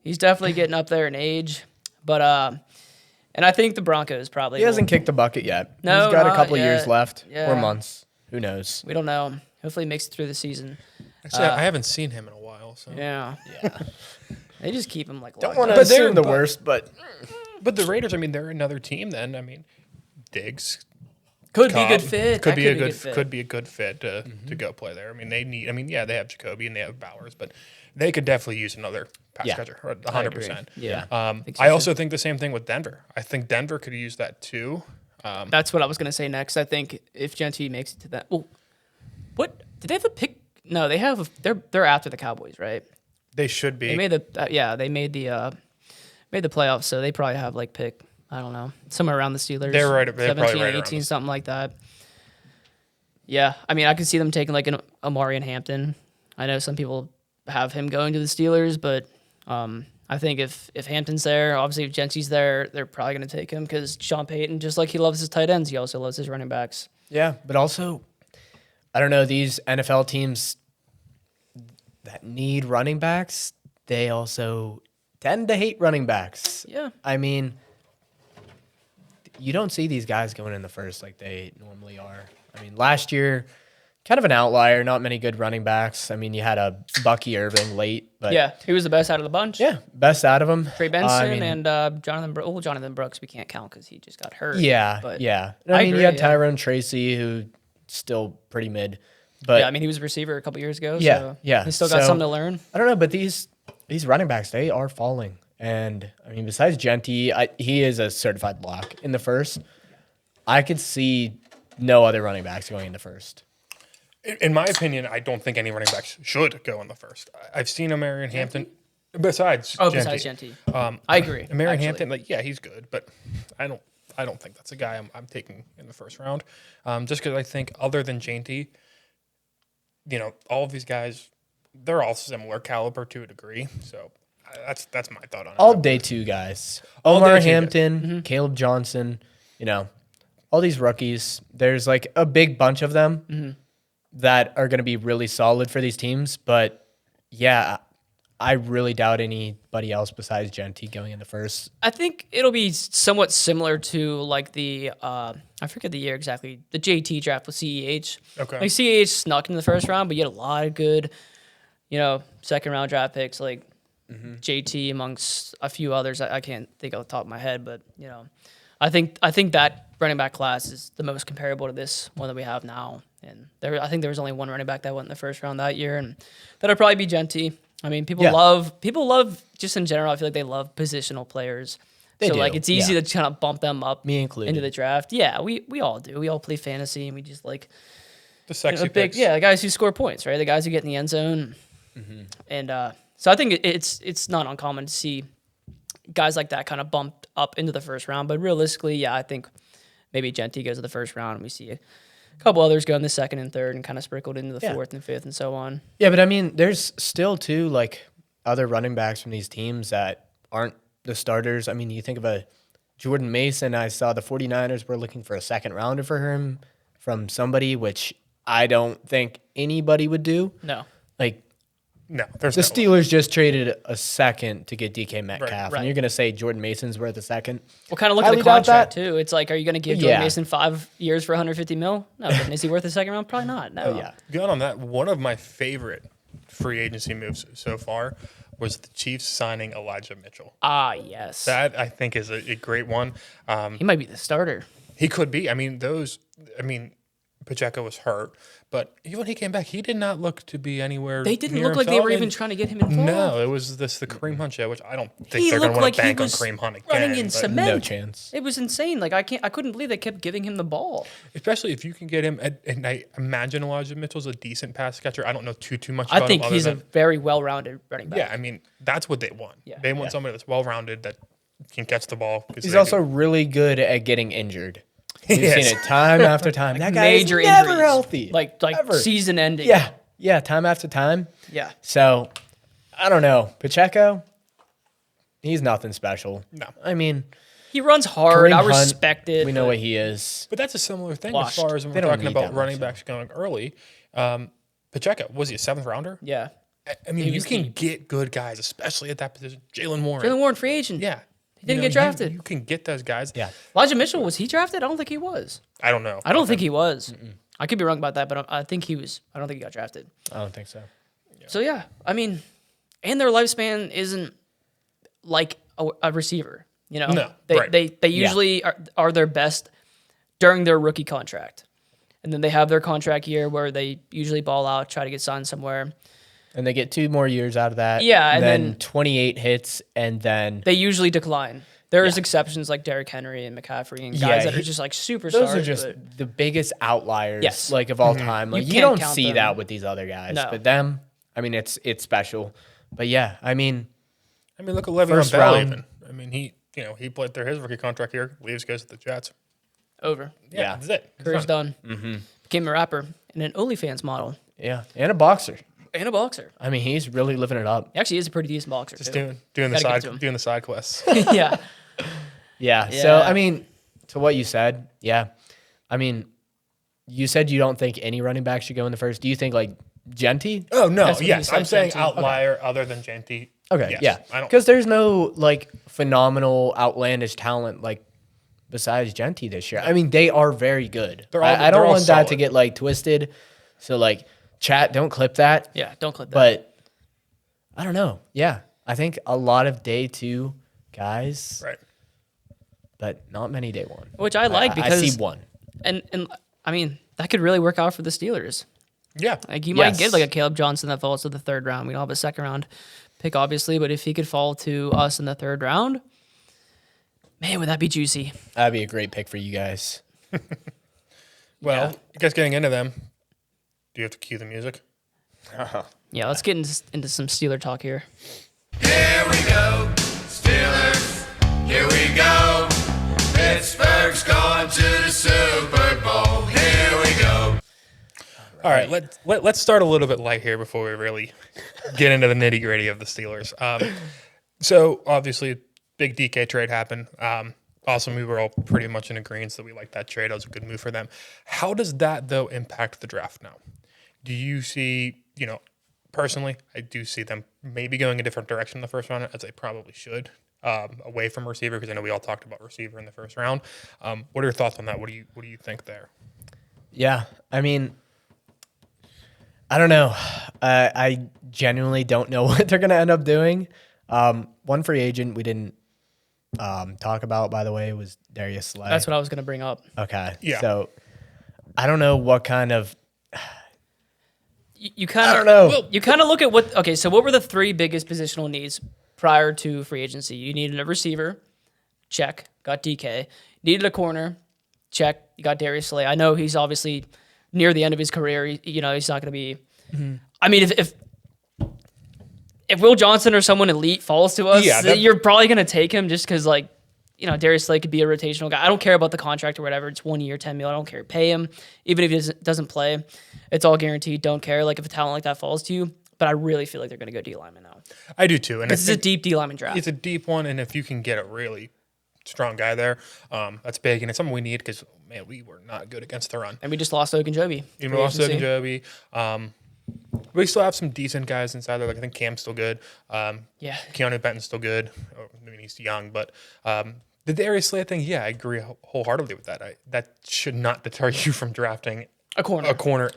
He's definitely getting up there in age, but and I think the Broncos probably. He hasn't kicked the bucket yet. No, He's got a not couple yet. years left Yeah. or months. Who knows? We don't know. Hopefully, he makes it through the season. Actually, I haven't seen him in a while. So. Yeah. They just keep him like. Don't locked want up. to But they're- assume the but- worst, but But the Raiders, I mean, they're another team. Then I mean, Diggs Could be a Cobb good fit. Could That be a good fit. could be a good fit to go play there. I mean, they need. I mean, yeah, they have Jacoby and they have Bowers, but they could definitely use another pass Yeah. catcher, 100%. Yeah. Think so, I too. also think the same thing with Denver. I think Denver could use that too. That's what I was gonna say next. I think if Genty makes it to that. Well, what did they have a pick? No, they have. They're after the Cowboys, right? They should be. They made they made the playoffs, so they probably have like pick. I don't know, somewhere around the Steelers. They're right- they're probably 17, right around 18, the- something like that. Yeah, I mean, I could see them taking like an Amari and Hampton. I know some people have him going to the Steelers, but I think if Hampton's there, obviously if Genty's there, they're probably going to take him because Sean Payton, just like he loves his tight ends, he also loves his running backs. yeah. But also, I don't know, these NFL teams that need running backs, they also tend to hate running backs. Yeah. I mean, you don't see these guys going in the first like they normally are. I mean, last year, kind of an outlier, not many good running backs. I mean, you had a Bucky Irving late, but Yeah, he was the best out of the bunch. yeah, best out of them. Trey Benson I mean, and Jonathan Brooks we can't count because he just got hurt. yeah, but yeah. I I mean, agree, you had yeah. Tyrone Tracy, who still pretty mid, but yeah, I mean he was a receiver a couple years ago. Yeah, so yeah. he still got So- something to learn. I don't know, but these running backs, they are falling. And I mean, besides Genty, he is a certified lock in the first. I could see no other running backs going in the first. In my opinion, I don't think any running backs should go in the first. I've seen Amarian Hampton. Besides Genty. I agree. Amarian actually. Hampton, like yeah, he's good, but I don't think that's a guy I'm taking in the first round. Just because I think other than Janty, all of these guys, they're all similar caliber to a degree. So that's my thought on it. All day two guys. All Omar day two Hampton, Caleb Johnson, all these rookies. There's like a big bunch of them that are going to be really solid for these teams. But yeah, I really doubt anybody else besides Genty going in the first. I think it'll be somewhat similar to like the I forget the year exactly, the JT draft with CEH. Okay. Like CEH snuck in the first round, but you had a lot of good, second round draft picks like JT amongst a few others. I can't think off the top of my head, but I think that running back class is the most comparable to this one that we have now. And I think there was only one running back that went in the first round that year, and that'll probably be Genty. I mean, people Yeah. love just in general. I feel like they love positional players. They so do, like it's easy yeah. to kind of bump them up Me included. into the draft. Yeah, we all do. We all play fantasy and we just like the sexy big picks. the guys who score points, right? The guys who get in the end zone. And so I think it's not uncommon to see guys like that kind of bumped up into the first round. But realistically, yeah, I think maybe Genty goes to the first round and we see a couple others go in the second and third and kind of sprinkled into the Yeah. fourth and fifth and so on. Yeah, but I mean, there's still too like other running backs from these teams that aren't the starters. I mean, you think of a Jordan Mason. I saw the 49ers were looking for a second rounder for him from somebody, which I don't think anybody would do. No. Like, No, there's The no Steelers just traded a second to get DK Metcalf, right. and you're going to say Jordan Mason's worth a second? Well, kind of look at Highly the doubt contract that. too. It's like, are you going to give Jordan Yeah. Mason 5 years for 150 mil? No. Then is he worth a second round? Probably not. No. Yeah. Going on that, one of my favorite free agency moves so far was the Chiefs signing Elijah Mitchell. Ah, yes. That I think is a great one. He might be the starter. He could be. Pacheco was hurt, but even when he came back, he did not look to be anywhere. They didn't near look like they himself, were even and trying to get him involved. No, it was the Kareem Hunt show, which I don't think He they're going looked to want like to he bank on was Kareem Hunt again. running in but- cement. No chance. It was insane. Like I couldn't believe they kept giving him the ball. Especially if you can get him. And I imagine Elijah Mitchell's a decent pass catcher. I don't know too much. I about think him he's a other than, very well-rounded running back. yeah. That's what they want. Yeah. They want somebody that's well-rounded that can catch the ball. 'cause He's they also do. really good at getting injured. We've Yes. seen it time after time. That guy Major is never injuries. healthy. Like Ever. season ending. Yeah, time after time. Yeah. So, I don't know. Pacheco, he's nothing special. No. I mean, He runs hard. Kareem I Hunt, respect it. we know but what he is. But that's a similar thing Washed. as far as when They we're don't talking need about that much, running backs going early. Pacheco, was he a 7th rounder? Yeah. You was can deep. get good guys, especially at that position. Jalen Warren. Jalen Warren, free agent. Yeah. He didn't get drafted. You can get those guys. Yeah. Elijah Mitchell, was he drafted? I don't think he was. I don't know. I don't think he was. I could be wrong about that, but I think he was. I don't think he got drafted. I don't think so. So yeah, and their lifespan isn't like a receiver. You know, No, they right. they usually are their best during their rookie contract, and then they have their contract year where they usually ball out, try to get signed somewhere. And they get 2 more years out of that. Yeah, and then then 28 hits, and then They usually decline. There's exceptions like Derrick Henry and McCaffrey and guys that are just like superstars. those are just but the biggest outliers, Yes. like of all time. Like You you, can't don't count see them. that with these other guys, No. but them, it's special. But yeah, look at Le'Veon First Bell round. even. He played through his rookie contract here, leaves, goes to the Jets. over. Yeah. That's it. It's Career's done. done. Became a rapper and an OnlyFans model yeah, and a boxer. and a boxer. He's really living it up. He actually is a pretty decent boxer. Just too. doing the Gotta give it side to him. doing the side quests. Yeah. Yeah. Yeah. So to what you said, yeah. You said you don't think any running back should go in the first. Do you think like Genty? Oh no, That's what yes, he said, I'm saying Genty. outlier other than Genty. Okay, Yes, yeah. I don't. Because there's no like phenomenal, outlandish talent like besides Genty this year. They are very good. They're all- I don't they're all want that to solid. get like twisted. So like, chat, don't clip that. Yeah. Don't clip that. But I don't know. Yeah, I think a lot of day 2 guys, Right. but not many day 1. Which I like because I see one. and that could really work out for the Steelers. Yeah. Like you might Yes. get like a Caleb Johnson that falls to the 3rd round. We don't have a 2nd round pick, obviously, but if he could fall to us in the 3rd round, man, would that be juicy? That'd be a great pick for you guys. Well, you guys getting into them. Do you have to cue the music? Yeah, let's get into some Steeler talk here. Here we go, Steelers. Here we go. Pittsburgh's going to the Super Bowl. Here we go. All right, let's start a little bit light here before we really get into the nitty gritty of the Steelers. So obviously, big DK trade happened. Awesome, we were all pretty much in agreement that we liked that trade. That was a good move for them. How does that though impact the draft now? Do you see, personally, I do see them maybe going a different direction in the first round, as they probably should, away from receiver, because I know we all talked about receiver in the first round. What are your thoughts on that? What do you think there? Yeah, I don't know. I genuinely don't know what they're going to end up doing. One free agent we didn't talk about, by the way, was Darius Slay. That's what I was going to bring up. Okay. Yeah. So I don't know what kind of. You kind of I don't know. You kind of look at what. Okay, so what were the 3 biggest positional needs prior to free agency? You needed a receiver, check, got DK. Needed a corner, check, you got Darius Slay. I know he's obviously near the end of his career. He's not going to be. I mean, if Will Johnson or someone elite falls to us, Yeah, you're probably going to take him just because Darius Slay could be a rotational guy. I don't care about the contract or whatever. It's 1 year, $10 million. I don't care. Pay him, even if he doesn't play. It's all guaranteed. Don't care. Like if a talent like that falls to you. But I really feel like they're going to go D lineman now. I do too. And This is a deep D lineman draft. It's a deep one, and if you can get a really strong guy there, that's big, and it's something we need because we were not good against the run. And we just lost Ogunjobi. We lost Ogunjobi. We still have some decent guys inside there. Like I think Cam's still good. Yeah. Keanu Benton's still good. I mean, he's young, but the Darius Slade thing, yeah, I agree wholeheartedly with that. That should not deter you from drafting A corner. a corner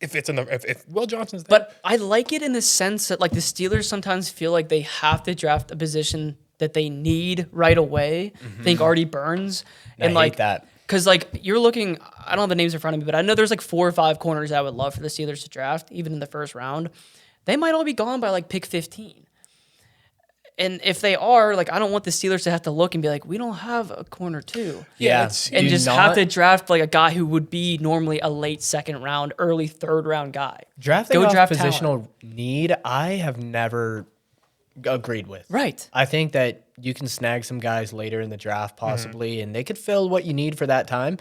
if it's in the if Will Johnson's there. But I like it in the sense that like the Steelers sometimes feel like they have to draft a position that they need right away. Think Artie Burns. And I hate like that. Because like you're looking, I don't have the names in front of me, but I know there's like 4 or 5 corners I would love for the Steelers to draft, even in the first round. They might all be gone by like pick 15. And if they are, like I don't want the Steelers to have to look and be like, we don't have a corner too. Yeah. And Do just not have to draft like a guy who would be normally a late second round, early third round guy. Drafting Go off draft positional need, I have never agreed with. Right. I think that you can snag some guys later in the draft possibly, and they could fill what you need for that time.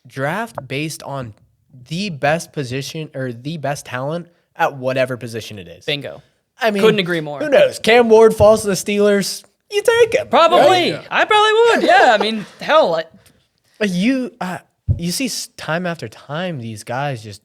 Draft based on the best position or the best talent at whatever position it is. Bingo. I mean, Couldn't agree more. Who knows? Cam Ward falls to the Steelers. You take him. Probably. Right? I probably would. Yeah. I mean, hell. But you see time after time these guys just,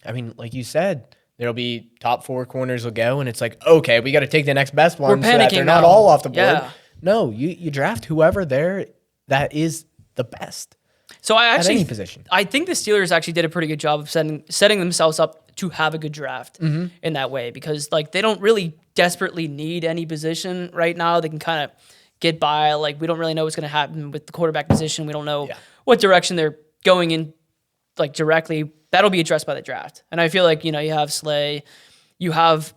I mean, like you said, there'll be top 4 corners will go, and it's like, okay, we got to take the next best one so that panicking they're not now. all off the board. Yeah. No, you draft whoever there that is the best So I at actually, any position. I think the Steelers actually did a pretty good job of setting themselves up to have a good draft in that way, because like they don't really desperately need any position right now. They can kind of get by. Like we don't really know what's going to happen with the quarterback position. We don't know what direction they're going in, like directly. That'll be addressed by the draft. And I feel like, you have Slay, you have,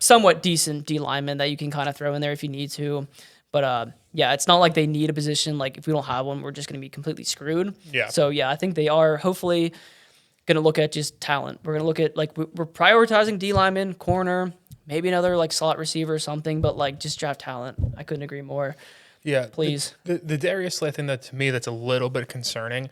somewhat decent D linemen that you can kind of throw in there if you need to. But yeah, it's not like they need a position. Like if we don't have one, we're just going to be completely screwed. Yeah. So yeah, I think they are hopefully going to look at just talent. We're going to look at like we're prioritizing D lineman, corner, maybe another like slot receiver or something, but like just draft talent. I couldn't agree more. Yeah, Please. The Darius Slade thing that to me that's a little bit concerning.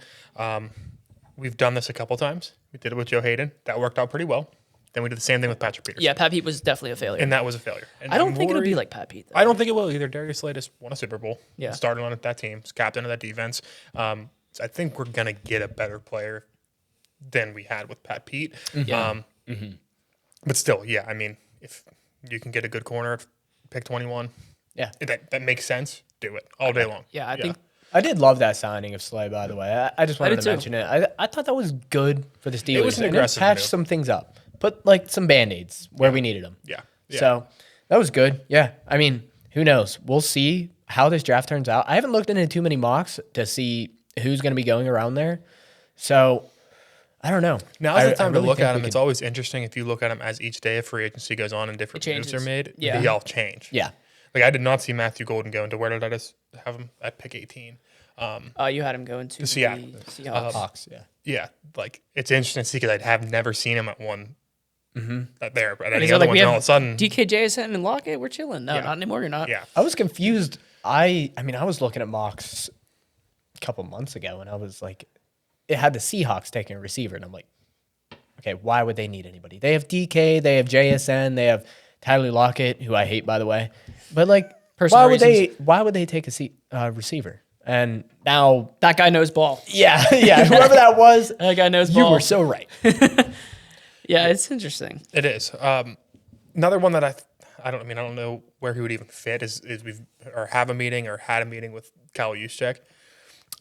We've done this a couple times. We did it with Joe Hayden. That worked out pretty well. Then we did the same thing with Patrick Peterson. Yeah, Pat Pete was definitely a failure. And that was a failure. And I don't I'm think it'll be worried- like Pat Pete, though. I don't think it will either. Darius Slade has won a Super Bowl. Yeah. Started on that team. He's captain of that defense. So I think we're going to get a better player than we had with Pat Pete. Yeah. But still, yeah, I mean, if you can get a good corner at pick 21, Yeah. that makes sense, do it all day long. Yeah, I think I did love that signing of Slay, by the way. I just wanted did to too. mention it. I thought that was good for the Steelers. was an And aggressive patched move. some things up. Put like some Band-Aids where we needed them. Yeah. So that was good. Yeah. I mean, who knows? We'll see how this draft turns out. I haven't looked into too many mocks to see who's going to be going around there. So I don't know. Now's the time to really look think at we them. It's could- always interesting if you look at them as each day of free agency goes on and different It moves are changes. made. Yeah. They all change. Yeah. Like I did not see Matthew Golden go into where did I just have him at pick 18? you had him going to the Seattle. Seahawks. Hawks, yeah. Yeah, like it's interesting to see because I have never seen him at one. At there, but any He's other like, ones, we and have all of a sudden, DKJ is and Lockett. We're chilling. No, Yeah. not anymore. You're not. yeah, I was confused. I mean, I was looking at mocks a couple months ago, and I was like, it had the Seahawks taking a receiver, and I'm like, okay, why would they need anybody? They have DK, they have JSN, they have Tyler Lockett, who I hate, by the way. But like, Personal why would they take a receiver? And now, That guy knows ball. yeah, whoever that was, That guy knows you ball. were so right. Yeah, it's interesting. it is. Another one that I don't know where he would even fit is we've or have a meeting or had a meeting with Cal Juszczyk.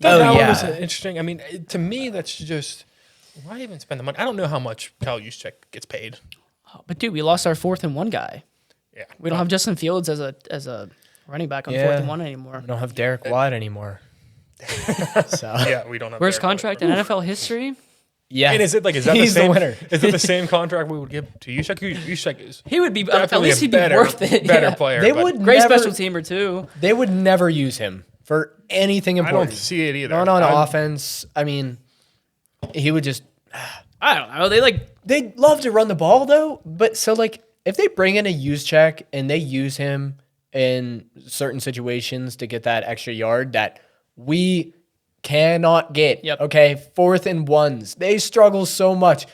Oh, That one yeah. was interesting. I mean, to me, that's just why even spend the money? I don't know how much Cal Juszczyk gets paid. But dude, we lost our 4th and 1 guy. Yeah, We don't have Justin Fields as a running back on Yeah. 4th and 1 anymore. I don't have Derek Watt anymore. So Yeah, we don't have. Worst Derek contract in NFL history. yeah, And is it like is that the he's the same? winner. Is it the same contract we would give to Juszczyk? Juszczyk is He would be at definitely least a he'd be better, worth it. better Yeah. player. They but would Great never, special teamer too. They would never use him for anything I important. don't see it either. Not on I'm- offense. I mean, he would just. I don't know. They'd love to run the ball though, but so like if they bring in a use check and they use him in certain situations to get that extra yard that we cannot get. Yep. Okay, 4th and 1s. They struggle so much.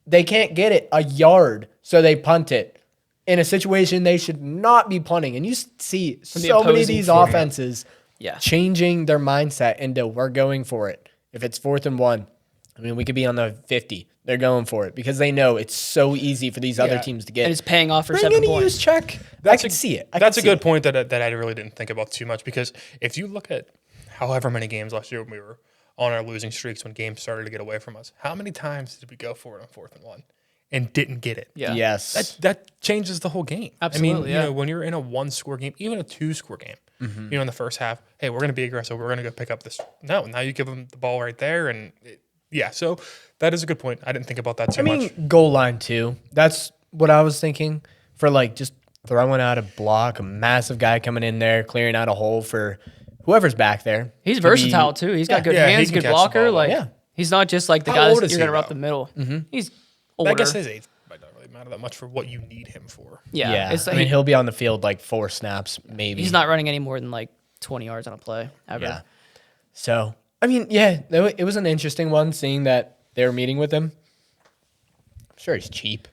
They can't get it a yard, so they punt it in a situation they should not be punting. And you see the so many of opposing these team. offenses Yeah. changing their mindset into we're going for it. If it's 4th and 1, I mean, we could be on the 50. They're going for it because they know it's so easy for these other teams to get. And it's paying off for Bring 7 in a points. use check. I can see it. That's a good point that I really didn't think about too much, because if you look at however many games last year when we were on our losing streaks, when games started to get away from us, how many times did we go for it on 4th and 1 and didn't get it? Yeah. Yes. That changes the whole game. Absolutely, I mean, yeah. you know, when you're in a 1-score game, even a 2-score game, you know, in the first half, hey, we're going to be aggressive. We're going to go pick up this. No, now you give them the ball right there. And so that is a good point. I didn't think about that too much. Goal line too. That's what I was thinking for, like, just throwing out a block, a massive guy coming in there, clearing out a hole for whoever's back there. He's versatile too. He's got good Yeah, he hands, can good catch the blocker. ball. Like Yeah. he's not just like the How guy old that is you're he, gonna run up though? the middle. He's older. I guess his age might not really matter that much for what you need him for. yeah. It's I like, mean, he'll be on the field like 4 snaps, maybe. he's not running any more than like 20 yards on a play ever. Yeah. So, I mean, yeah, it was an interesting one seeing that they were meeting with him. I'm sure he's cheap.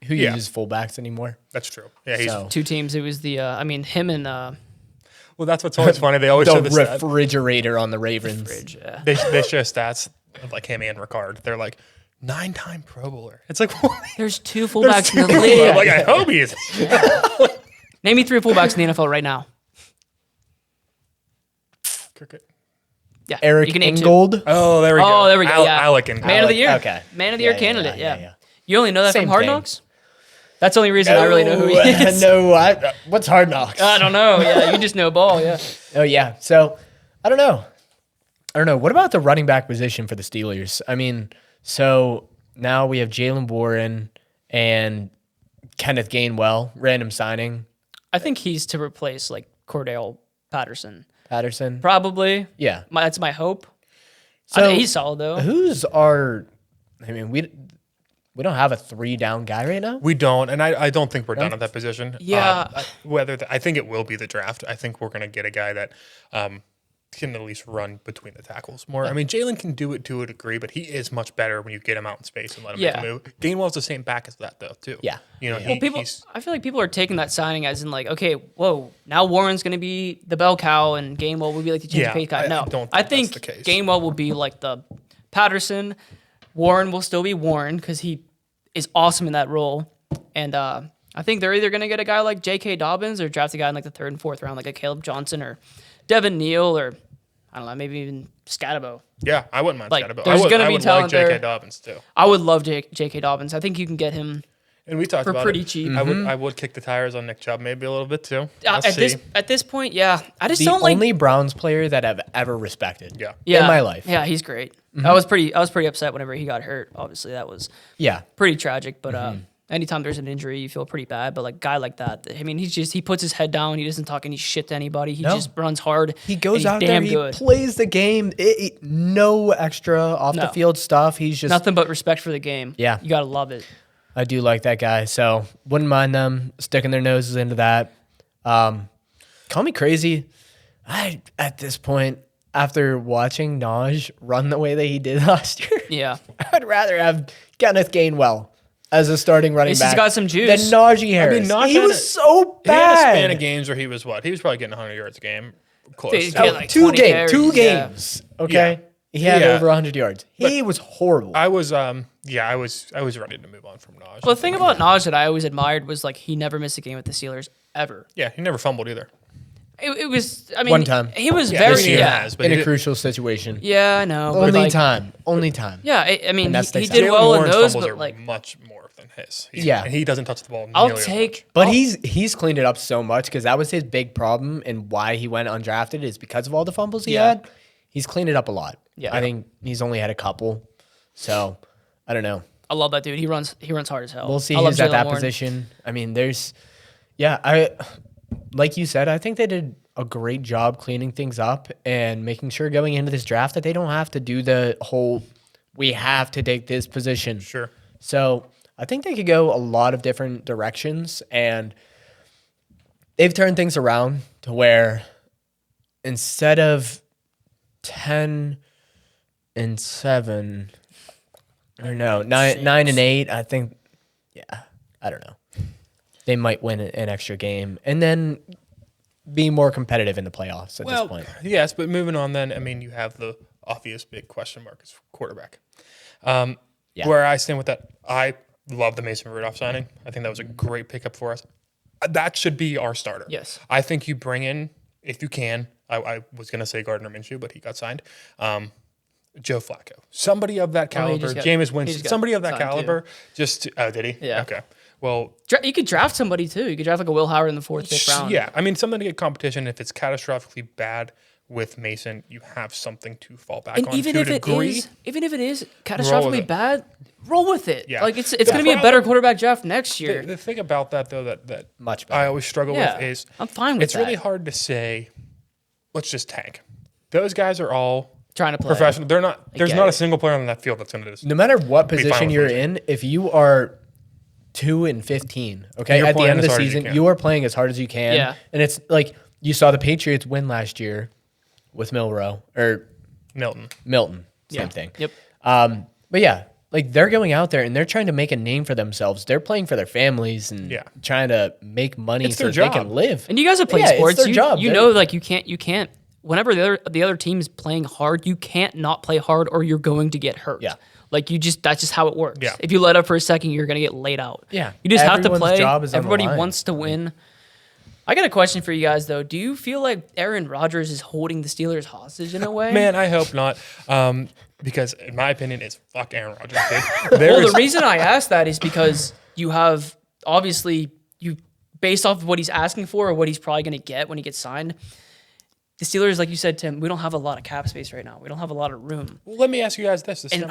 Who Yeah. uses fullbacks anymore? That's true. Yeah, he's So- 2 teams. It was the him and well. That's what's always funny. They always The show the stat. refrigerator on the Ravens. Bridge. Yeah. They show stats of like him and Ricard. They're like 9-time Pro Bowler. It's like what? There's 2 fullbacks in the league. I'm like, I hope he is. Name me 3 fullbacks in the NFL right now. Cricket. Yeah. Eric you can name 2. Ingold. Oh, there we go. Oh, there we go. Yeah. Alec and Man of the year. Okay. Man of the Yeah, year candidate. yeah, Yeah. yeah. You only know that Same from Hard thing. Knocks? That's the only reason I really know who he is. No, what's Hard Knocks? I don't know. Yeah. You just know ball. Yeah. Oh, yeah. So, I don't know. What about the running back position for the Steelers? I mean, so now we have Jalen Warren and Kenneth Gainwell, random signing. I think he's to replace like Cordell Patterson. Patterson. Probably. Yeah. That's my hope. I So think he's solid though. Who's our? I mean, we don't have a 3-down guy right now. We don't, and I don't think we're done at that position. Yeah. I think it will be the draft. I think we're going to get a guy that can at least run between the tackles more. I mean, Jalen can do it to a degree, but he is much better when you get him out in space and let him Yeah. make a move. Gainwell's the same back as that, though, too. Yeah. You know, Well, he's I feel like people are taking that signing as in like, okay, whoa, now Warren's going to be the bell cow and Gainwell will be like the change Yeah, of pace guy. I No, don't think I that's think the case. Gainwell will be like the Patterson. Warren will still be Warren because he is awesome in that role. And I think they're either going to get a guy like J.K. Dobbins or draft a guy in like the 3rd and 4th round, like a Caleb Johnson or Devin Neal or I don't know, maybe even Scatabo. yeah, I wouldn't mind Like, Scatterbo. there's I would, gonna I be would talent like J.K. there. Dobbins, too. I would love J.K. Dobbins. I think you can get him And we talked for about pretty it. cheap. I would kick the tires on Nick Chubb maybe a little bit, too. We'll see. At this point, yeah. I just The don't like only Browns player that I've ever respected. Yeah. In my life. Yeah, he's great. I was pretty upset whenever he got hurt. Obviously, that was Yeah. pretty tragic. But anytime there's an injury, you feel pretty bad. But like a guy like that, I mean, he puts his head down. He doesn't talk any shit to anybody. He No. just runs hard. He goes and out he's there, damn he good. plays the game. No extra off the No. field stuff. He's just Nothing but respect for the game. Yeah. you gotta love it. I do like that guy, so wouldn't mind them sticking their noses into that. Call me crazy. At this point, after watching Naj run the way that he did last year, Yeah, I'd rather have Kenneth Gainwell as a starting running He's back got some juice. than Najee Harris. Najee He had was so He had a span bad. of games where he was what? He was probably getting 100 yards a game. Close. Dude, to yeah, it. like Two 20 games. Two carries, yeah. games. Okay. He had Yeah. over 100 yards. He was horrible. I was ready to move on from Najee. Well, the thing about Naj that I always admired was like he never missed a game with the Steelers ever. Yeah, he never fumbled either. It was. I mean, One time. he was Yeah, very. this year Yeah, has, but in he a did- crucial situation. yeah, I know. but, Only like, time. Only time. Yeah, I mean, And that he sticks did out. Jalen well in Warren's those, fumbles but are like, much more than his. Yeah. and he doesn't touch the ball. I'll nearly as take. much. But I'll- he's cleaned it up so much because that was his big problem and why he went undrafted is because of all the fumbles he Yeah. had. He's cleaned it up a lot. Yeah. I think he's only had a couple. So I don't know. I love that dude. He runs hard as hell. We'll see I love who's at Jalen that Warren. position. I mean, I like you said, I think they did a great job cleaning things up and making sure going into this draft that they don't have to do the whole we have to take this position. Sure. So I think they could go a lot of different directions, and they've turned things around to where instead of 10-7, or no, 9-8, I think, I don't know. They might win an extra game and then be more competitive in the playoffs at this point. Yes, but moving on then, I mean, you have the obvious big question mark is quarterback. Yeah. Where I stand with that, I love the Mason Rudolph signing. I think that was a great pickup for us. That should be our starter. Yes. I think you bring in, if you can, I was going to say Gardner Minshew, but he got signed. Joe Flacco. Somebody of that caliber. Jameis Winston. Somebody of that caliber. Did he? Yeah. Okay. Well, You could draft somebody too. You could draft like a Will Howard in the 4th, 5th round. yeah. I mean, something to get competition. If it's catastrophically bad with Mason, you have something to fall back And on even to a if it degree. is catastrophically bad, roll with it. Yeah. Like it's going to be a better quarterback draft next year. The thing about that, though, that Much better. I always struggle Yeah, with is I'm fine with it's really that. hard to say, let's just tank. Those guys are all Trying to play. professional. They're not. There's get not a it. single player on that field that's going to do No matter what Be fine position with you're losing. in, if you are 2-15, okay, You're at the playing end of as the hard as you season, can. you are playing as hard as you can. Yeah. And it's like you saw the Patriots win last year with Milton. Milton. Same Yeah. thing. Yep. But yeah, like they're going out there and they're trying to make a name for themselves. They're playing for their families and Yeah. trying to make money It's so their that they job. can live. And you guys have played Yeah, it's sports. their You, job. you They're- know, like you can't. Whenever the other team's playing hard, you can't not play hard, or you're going to get hurt. Yeah. Like that's just how it works. Yeah. If you let up for a second, you're gonna get laid out. Yeah. You just have to Everyone's play. job is on the Everybody line. wants to win. I got a question for you guys though. Do you feel like Aaron Rodgers is holding the Steelers hostage in a way? Man, I hope not. Because in my opinion, it's fuck Aaron Rodgers. Dude. Well, There's- the reason I ask that is because you have obviously based off of what he's asking for or what he's probably going to get when he gets signed. The Steelers, like you said, Tim, we don't have a lot of cap space right now. We don't have a lot of room. Well, let me ask you guys this. And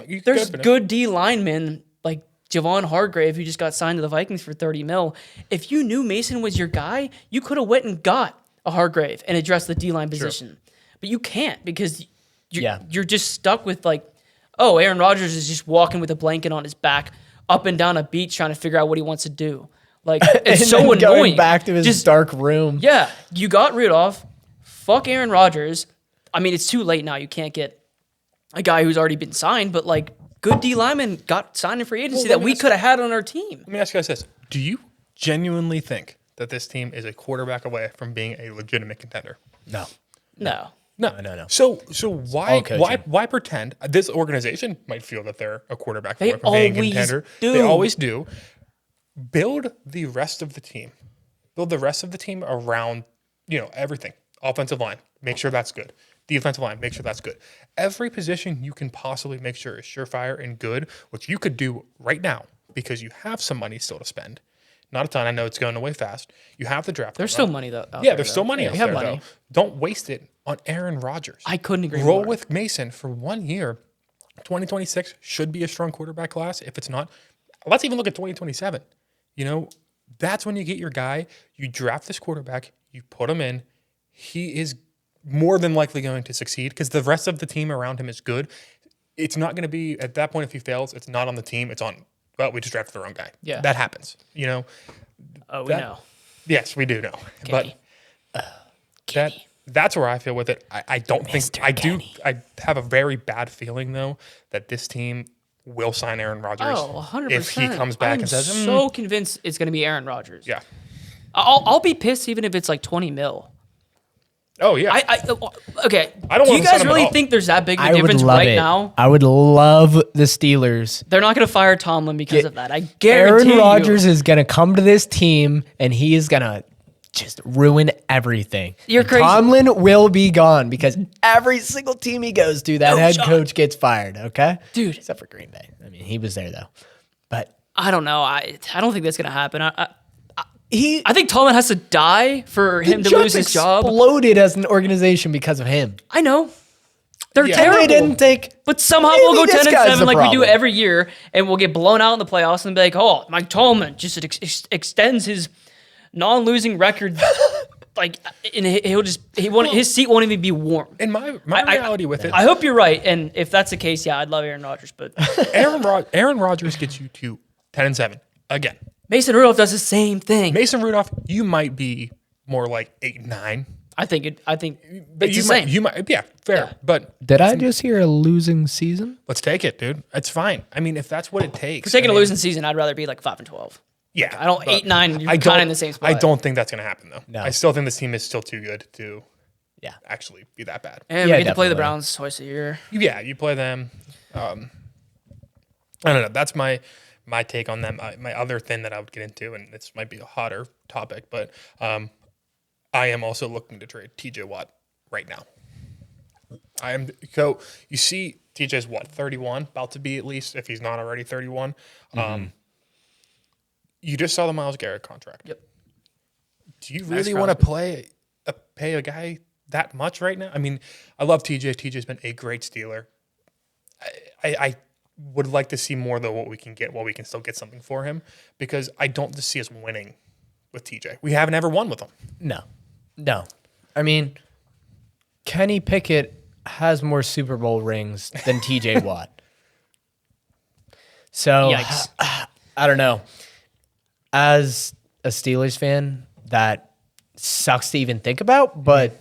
You There's finish. good D linemen like Javon Hargrave, who just got signed to the Vikings for $30 million. If you knew Mason was your guy, you could have went and got a Hargrave and addressed the D line position. But you can't because you're just stuck with like, oh, Aaron Rodgers is just walking with a blanket on his back up and down a beach trying to figure out what he wants to do. Like it's And so then annoying. Going back to his Just dark room. yeah, you got Rudolph. Fuck Aaron Rodgers. I mean, it's too late now. You can't get a guy who's already been signed, but like good D lineman got signed in free agency Well, let that me we ask- could have had on our team. Let me ask you guys this. Do you genuinely think that this team is a quarterback away from being a legitimate contender? No. No. No. So why All coaching. why pretend this organization might feel that they're a quarterback They away from being a always contender? do. They always do. Build the rest of the team. Build the rest of the team around, everything. Offensive line, make sure that's good. Defensive line, make sure that's good. Every position you can possibly make sure is surefire and good, which you could do right now because you have some money still to spend. Not a ton. I know it's going away fast. You have the draft. There's coming still up. money though. out Yeah, there, there's though. still money out We have there, money. though. Don't waste it on Aaron Rodgers. I couldn't agree Roll more. with Mason for 1 year. 2026 should be a strong quarterback class. If it's not, let's even look at 2027. That's when you get your guy. You draft this quarterback. You put him in. He is more than likely going to succeed because the rest of the team around him is good. It's not going to be, at that point, if he fails, it's not on the team. It's on, well, we just drafted the wrong guy. Yeah. That happens. Oh, we that- know. Yes, we do know. Kenny. But that's where I feel with it. I don't think Mr. I do. Kenny. I have a very bad feeling though that this team will sign Aaron Rodgers Oh, 100%. if he comes back I'm and says, so convinced it's going to be Aaron Rodgers. "Yeah, I'll be pissed even if it's like 20 mil. oh yeah." Okay. I don't Do want you to sign guys him at really all. think there's that big of a I would difference love right it. now? I would love the Steelers. They're not going to fire Tomlin because of that. I guarantee Aaron you. Rodgers is going to come to this team and he is going to just ruin everything. You're And crazy. Tomlin will be gone because every single team he goes to, that No head shot. coach gets fired, okay? Dude. Except for Green Bay. I mean, he was there though. But I don't know. I don't think that's going to happen. he I think Tomlin has to die for him to lose his job. exploded as an organization because of him. I know. They're Yeah. terrible. And they didn't take But somehow Maybe we'll go this 10 guy's and 7 the like we do problem. every year, and we'll get blown out in the playoffs and be like, oh, Mike Tomlin just extends his non-losing record. Like, and his seat won't even be warm. And my I- reality with it, I hope you're right, and if that's the case, yeah, I'd love Aaron Rodgers, but Aaron Rodgers gets you to 10-7 again. Mason Rudolph does the same thing. Mason Rudolph, you might be more like 8-9. I think it's You the same. might, you might, yeah, fair. Yeah. But Did I just hear a losing season? let's take it, dude. It's fine. I mean, if that's what it takes. For taking I a mean, losing season, I'd rather be like 5-12. Yeah, I don't but 8-9. You're I kind don't- of in the same spot. I don't think that's going to happen though. No. I still think this team is still too good to Yeah. actually be that bad. And Yeah, we get to play the definitely. Browns twice a year. Yeah, you play them. I don't know. That's my take on them. My other thing that I would get into, and this might be a hotter topic, but I am also looking to trade TJ Watt right now. So you see TJ's 31, about to be at least, if he's not already 31. You just saw the Myles Garrett contract. Yep. Do you really want to pay a guy that much right now? I mean, I love TJ. TJ's been a great Steeler. I would like to see more though what we can get while we can still get something for him, because I don't see us winning with TJ. We haven't ever won with him. No. I mean, Kenny Pickett has more Super Bowl rings than TJ Watt. So, Yikes. I don't know. As a Steelers fan, that sucks to even think about, but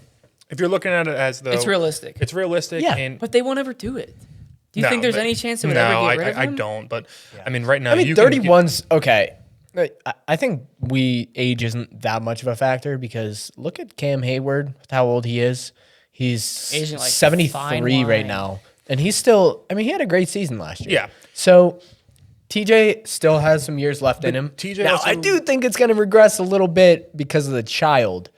If you're looking at it as though It's realistic. it's realistic. Yeah, and But they won't ever do it. Do you think there's any chance they would ever get rid of him? I don't. But I mean, right now, I mean, you can get- 31's okay. I think age isn't that much of a factor because look at Cam Hayward, how old he is. He's Aging like 73 fine right wine. now. And he's still, I mean, he had a great season last year. Yeah. So TJ still has some years left in him. TJ now, also- I do think it's going to regress a little bit because of the child.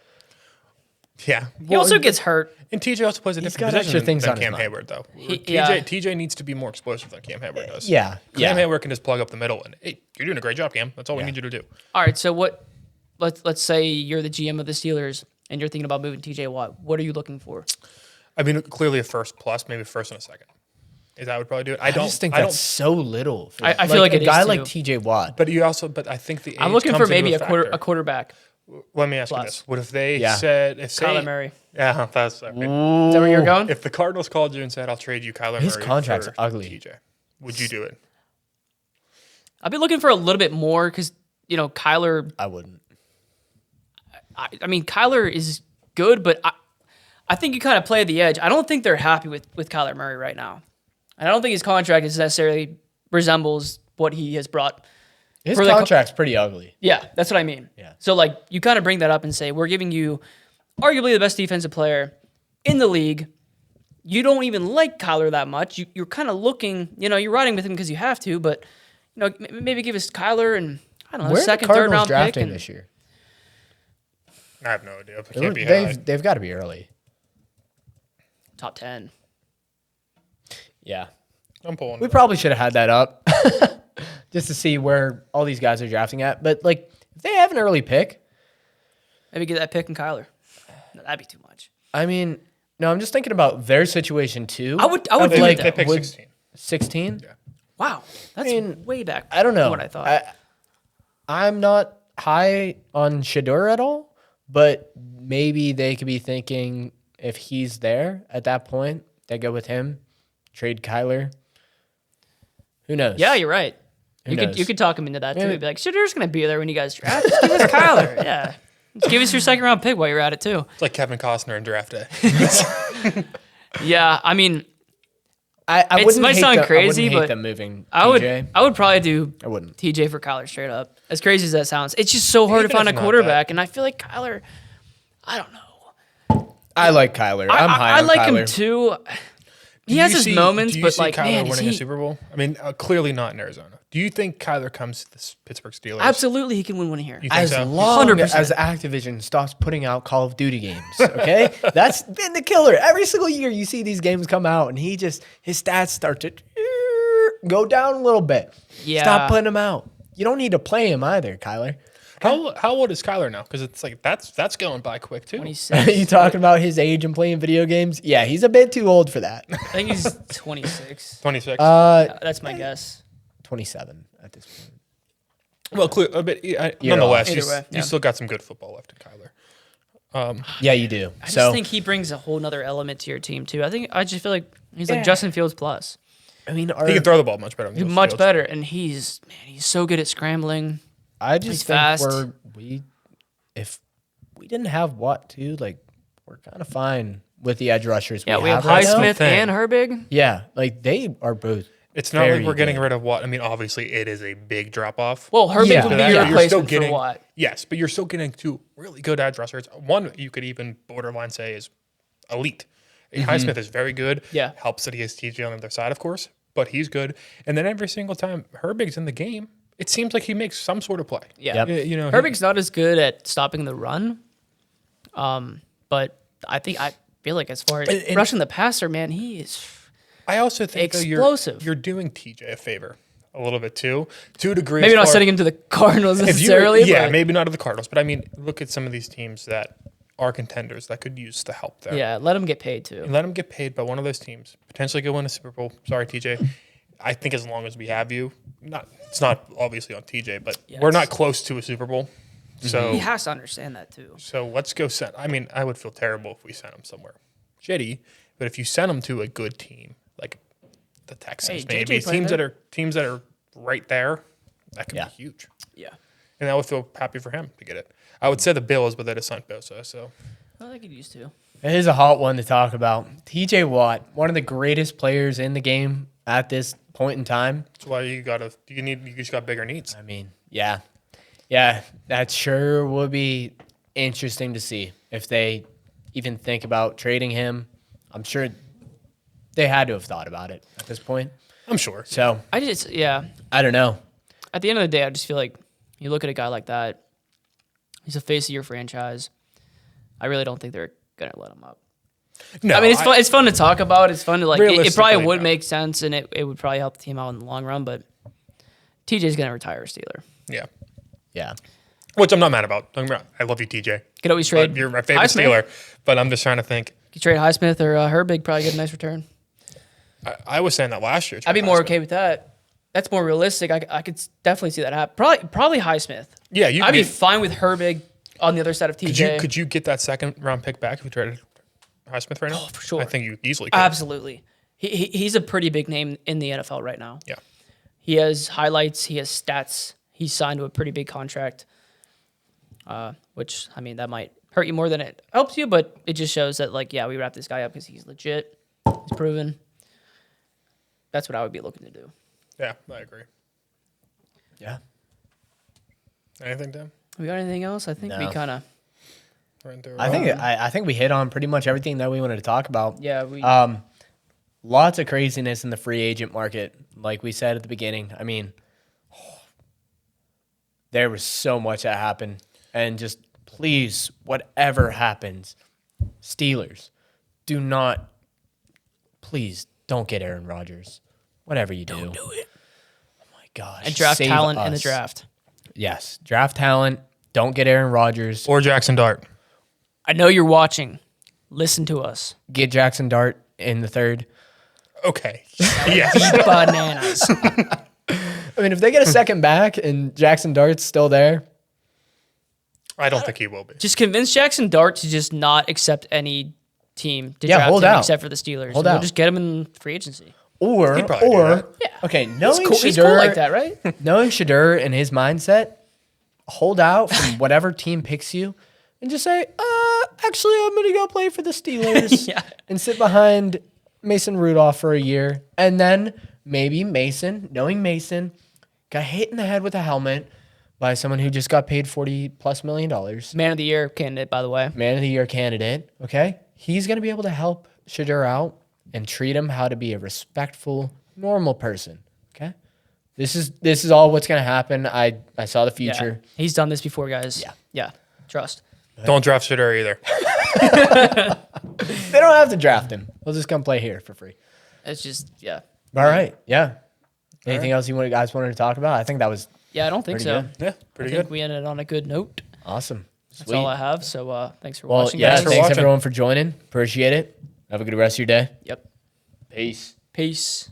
Yeah. He also gets hurt. And TJ also plays a different got position extra things than on his Cam mind. Hayward, though. yeah. TJ needs to be more explosive than Cam Hayward does. Yeah. Cam Hayward can just plug up the middle and, hey, you're doing a great job, Cam. That's all we need you to do. All right, so what? Let's say you're the GM of the Steelers and you're thinking about moving TJ Watt. What are you looking for? I mean, clearly a first plus, maybe a first and a second. Is that would probably do it? I just think that's so little. For, I feel like a it guy is, like too. TJ Watt. But I think the age I'm looking comes for maybe into a factor. quarterback. Let me ask you plus. this: what if they Yeah. said, Kyler Murray. Yeah, that's okay. Is that where you're going? If the Cardinals called you and said, "I'll trade you Kyler His Murray," contract's for ugly. TJ, would you do it? I'd be looking for a little bit more because Kyler. I wouldn't. I mean, Kyler is good, but I think you kind of play at the edge. I don't think they're happy with Kyler Murray right now. And I don't think his contract is necessarily resembles what he has brought. His For the contract's pretty ugly. Yeah, that's what I mean. Yeah. So, you kind of bring that up and say, we're giving you arguably the best defensive player in the league. You don't even like Kyler that much. You're kind of looking, you're riding with him because you have to, but, maybe give us Kyler and, I don't know, Where are second, the third Cardinals round pick. drafting And this year? I have no idea. It can't be high. They've got to be early. top 10. Yeah. I'm pulling. We probably should have had that up just to see where all these guys are drafting at. But, if they have an early pick, Maybe get that pick in Kyler. No, that'd be too much. I mean, no, I'm just thinking about their situation too. I would Of, do they, it they though. picked would- 16. 16? Yeah. Wow. That's mean, way back. I don't know. from what I thought. I'm not high on Shador at all, but maybe they could be thinking if he's there at that point, they go with him, trade Kyler. Who knows? Yeah, you're right. Who You knows? could talk him into that too. Maybe- Be like, Shador's gonna be there when you guys draft. Just give us Kyler. Yeah. Just give us your second round pick while you're at it too. It's like Kevin Costner in draft day. Yeah, I mean, I It wouldn't might hate sound them- crazy, I wouldn't hate but them moving I TJ. would probably do I wouldn't. TJ for Kyler straight up. As crazy as that sounds, it's just so hard to Even find if a not quarterback, and I feel like Kyler. I don't know. I like Kyler. I'm high I on like Kyler. him too. He Do has you his see- moments, do you but see Kyler man, is winning a he Super Bowl? I mean, clearly not in Arizona. Do you think Kyler comes to the Pittsburgh Steelers? absolutely he can win one here. You think As so? long 100%. as Activision stops putting out Call of Duty games, okay? That's been the killer. Every single year you see these games come out and his stats start to go down a little bit. Yeah. Stop putting them out. You don't need to play him either, Kyler. How old is Kyler now? Because it's like that's going by quick too. 26. Are you talking about his age and playing video games? Yeah, he's a bit too old for that. I think he's 26. 26. That's my guess. 27 at this point. Well, nonetheless, Either way, yeah. you still got some good football left in Kyler. Yeah, you do. I just think he brings a whole nother element to your team too. I just feel like he's like Yeah. Justin Fields plus. I mean, He can throw the ball much better. Than He's Justin much Fields. better, and he's so good at scrambling. I he's just think fast. if we didn't have Watt too, we're kind of fine with the edge rushers. Yeah, we have right now. Highsmith thing. and Herbig. Yeah, they are both. It's not like very we're getting good. rid of Watt. I mean, obviously, it is a big drop off. Well, Herbig Yeah. would To be that, your but you're still replacement getting for Watt. Yes, but you're still getting two really good edge rushers. One you could even borderline say is elite. Highsmith is very good. Yeah. Helps that he has TJ on the other side, of course. but he's good. And then every single time Herbig's in the game, it seems like he makes some sort of play. Yeah. Yep. You know, Herbig's not as good at stopping the run. But I feel like as far as And- rushing the passer, man, he is I also think though, explosive. you're doing TJ a favor a little bit too, to a degree. maybe as not far- sending him to the Cardinals if you- necessarily. yeah, but maybe not to the Cardinals, but I mean, look at some of these teams that are contenders that could use the help there. yeah, let him get paid too. And let them get paid by one of those teams. Potentially go win a Super Bowl. Sorry, TJ. I think as long as we have you, it's not obviously on TJ, but we're Yes. not close to a Super Bowl. So He has to understand that too. So let's go send. I mean, I would feel terrible if we sent him somewhere shitty, but if you send him to a good team like the Texans, Hey, maybe JJ played teams that are right there, that could Yeah. be huge. Yeah, And I would feel happy for him to get it. I would say the Bills, but that is Son Bosa. So I think he used to. It is a hot one to talk about. TJ Watt, one of the greatest players in the game at this point in time. that's why you just got bigger needs. I mean, yeah. Yeah, that sure would be interesting to see if they even think about trading him. I'm sure they had to have thought about it at this point. I'm sure. So, I I don't know. at the end of the day, I just feel like you look at a guy like that, he's the face of your franchise. I really don't think they're gonna let him up. No, I mean, it's fun. It's fun to talk about. It's fun to like. It probably Realistically, would no. make sense, and it would probably help the team out in the long run. But TJ's gonna retire a Steeler. Yeah. Yeah. Which I'm not mad about. I love you, TJ. Could always But trade. you're my favorite Highsmith. Steeler. But I'm just trying to think. You trade Highsmith or Herbig, probably get a nice return. I was saying that last year. I'd be more okay with that. That's more realistic. I could definitely see that happen. Probably Highsmith. Yeah, you I'd be could- fine with Herbig on the other side of TJ. Could you get that second round pick back if you traded Highsmith right now? Oh, for sure. I think you easily could. Absolutely. He's a pretty big name in the NFL right now. Yeah. He has highlights. He has stats. He's signed to a pretty big contract, which, I mean, that might hurt you more than it helps you, but it just shows that, like, yeah, we wrap this guy up because he's legit. He's proven. That's what I would be looking to do. Yeah, I agree. Yeah. Anything, Tim? We got anything else? I think we No. kind of, I think we hit on pretty much everything that we wanted to talk about. yeah, we. Lots of craziness in the free agent market, like we said at the beginning. I mean, there was so much that happened. And just please, whatever happens, Steelers, please don't get Aaron Rodgers. Whatever you do. Don't do it. Oh my gosh. and draft save talent in the us. draft. Yes. Draft talent. Don't get Aaron Rodgers. Or Jackson Dart. I know you're watching. Listen to us. Get Jackson Dart in the third. Okay. Yes. Bananas. I mean, if they get a second back and Jackson Dart's still there, I don't think he will be. Just convince Jackson Dart to just not accept any team to Yeah, draft hold him out. except for the Steelers. Hold We'll out. just get him in free agency. or He'd probably do that. Yeah. okay, knowing He's Shadur, cool like that, right? knowing Shadur and his mindset, hold out from whatever team picks you, and just say, actually, I'm gonna go play for the Steelers, Yeah. and sit behind Mason Rudolph for a year, and then maybe Mason, knowing Mason, got hit in the head with a helmet by someone who just got paid $40+ million. Man of the year candidate, by the way. Man of the Year candidate, okay? He's going to be able to help Shadur out and treat him how to be a respectful, normal person, okay? This is all what's going to happen. I saw the Yeah. future. He's done this before, guys. Yeah. Yeah. Trust. Don't draft Shadur either. They don't have to draft him. He'll just come play here for free. It's just, yeah. All right, yeah. Anything else you guys wanted to talk about? I think that was Yeah, I don't think Pretty so. good. Yeah, I pretty think good. we ended on a good note. awesome. That's all I have. So thanks for Well, watching, yeah, guys. for thanks watching. everyone for joining. Appreciate it. Have a good rest of your day. Yep. Peace. Peace.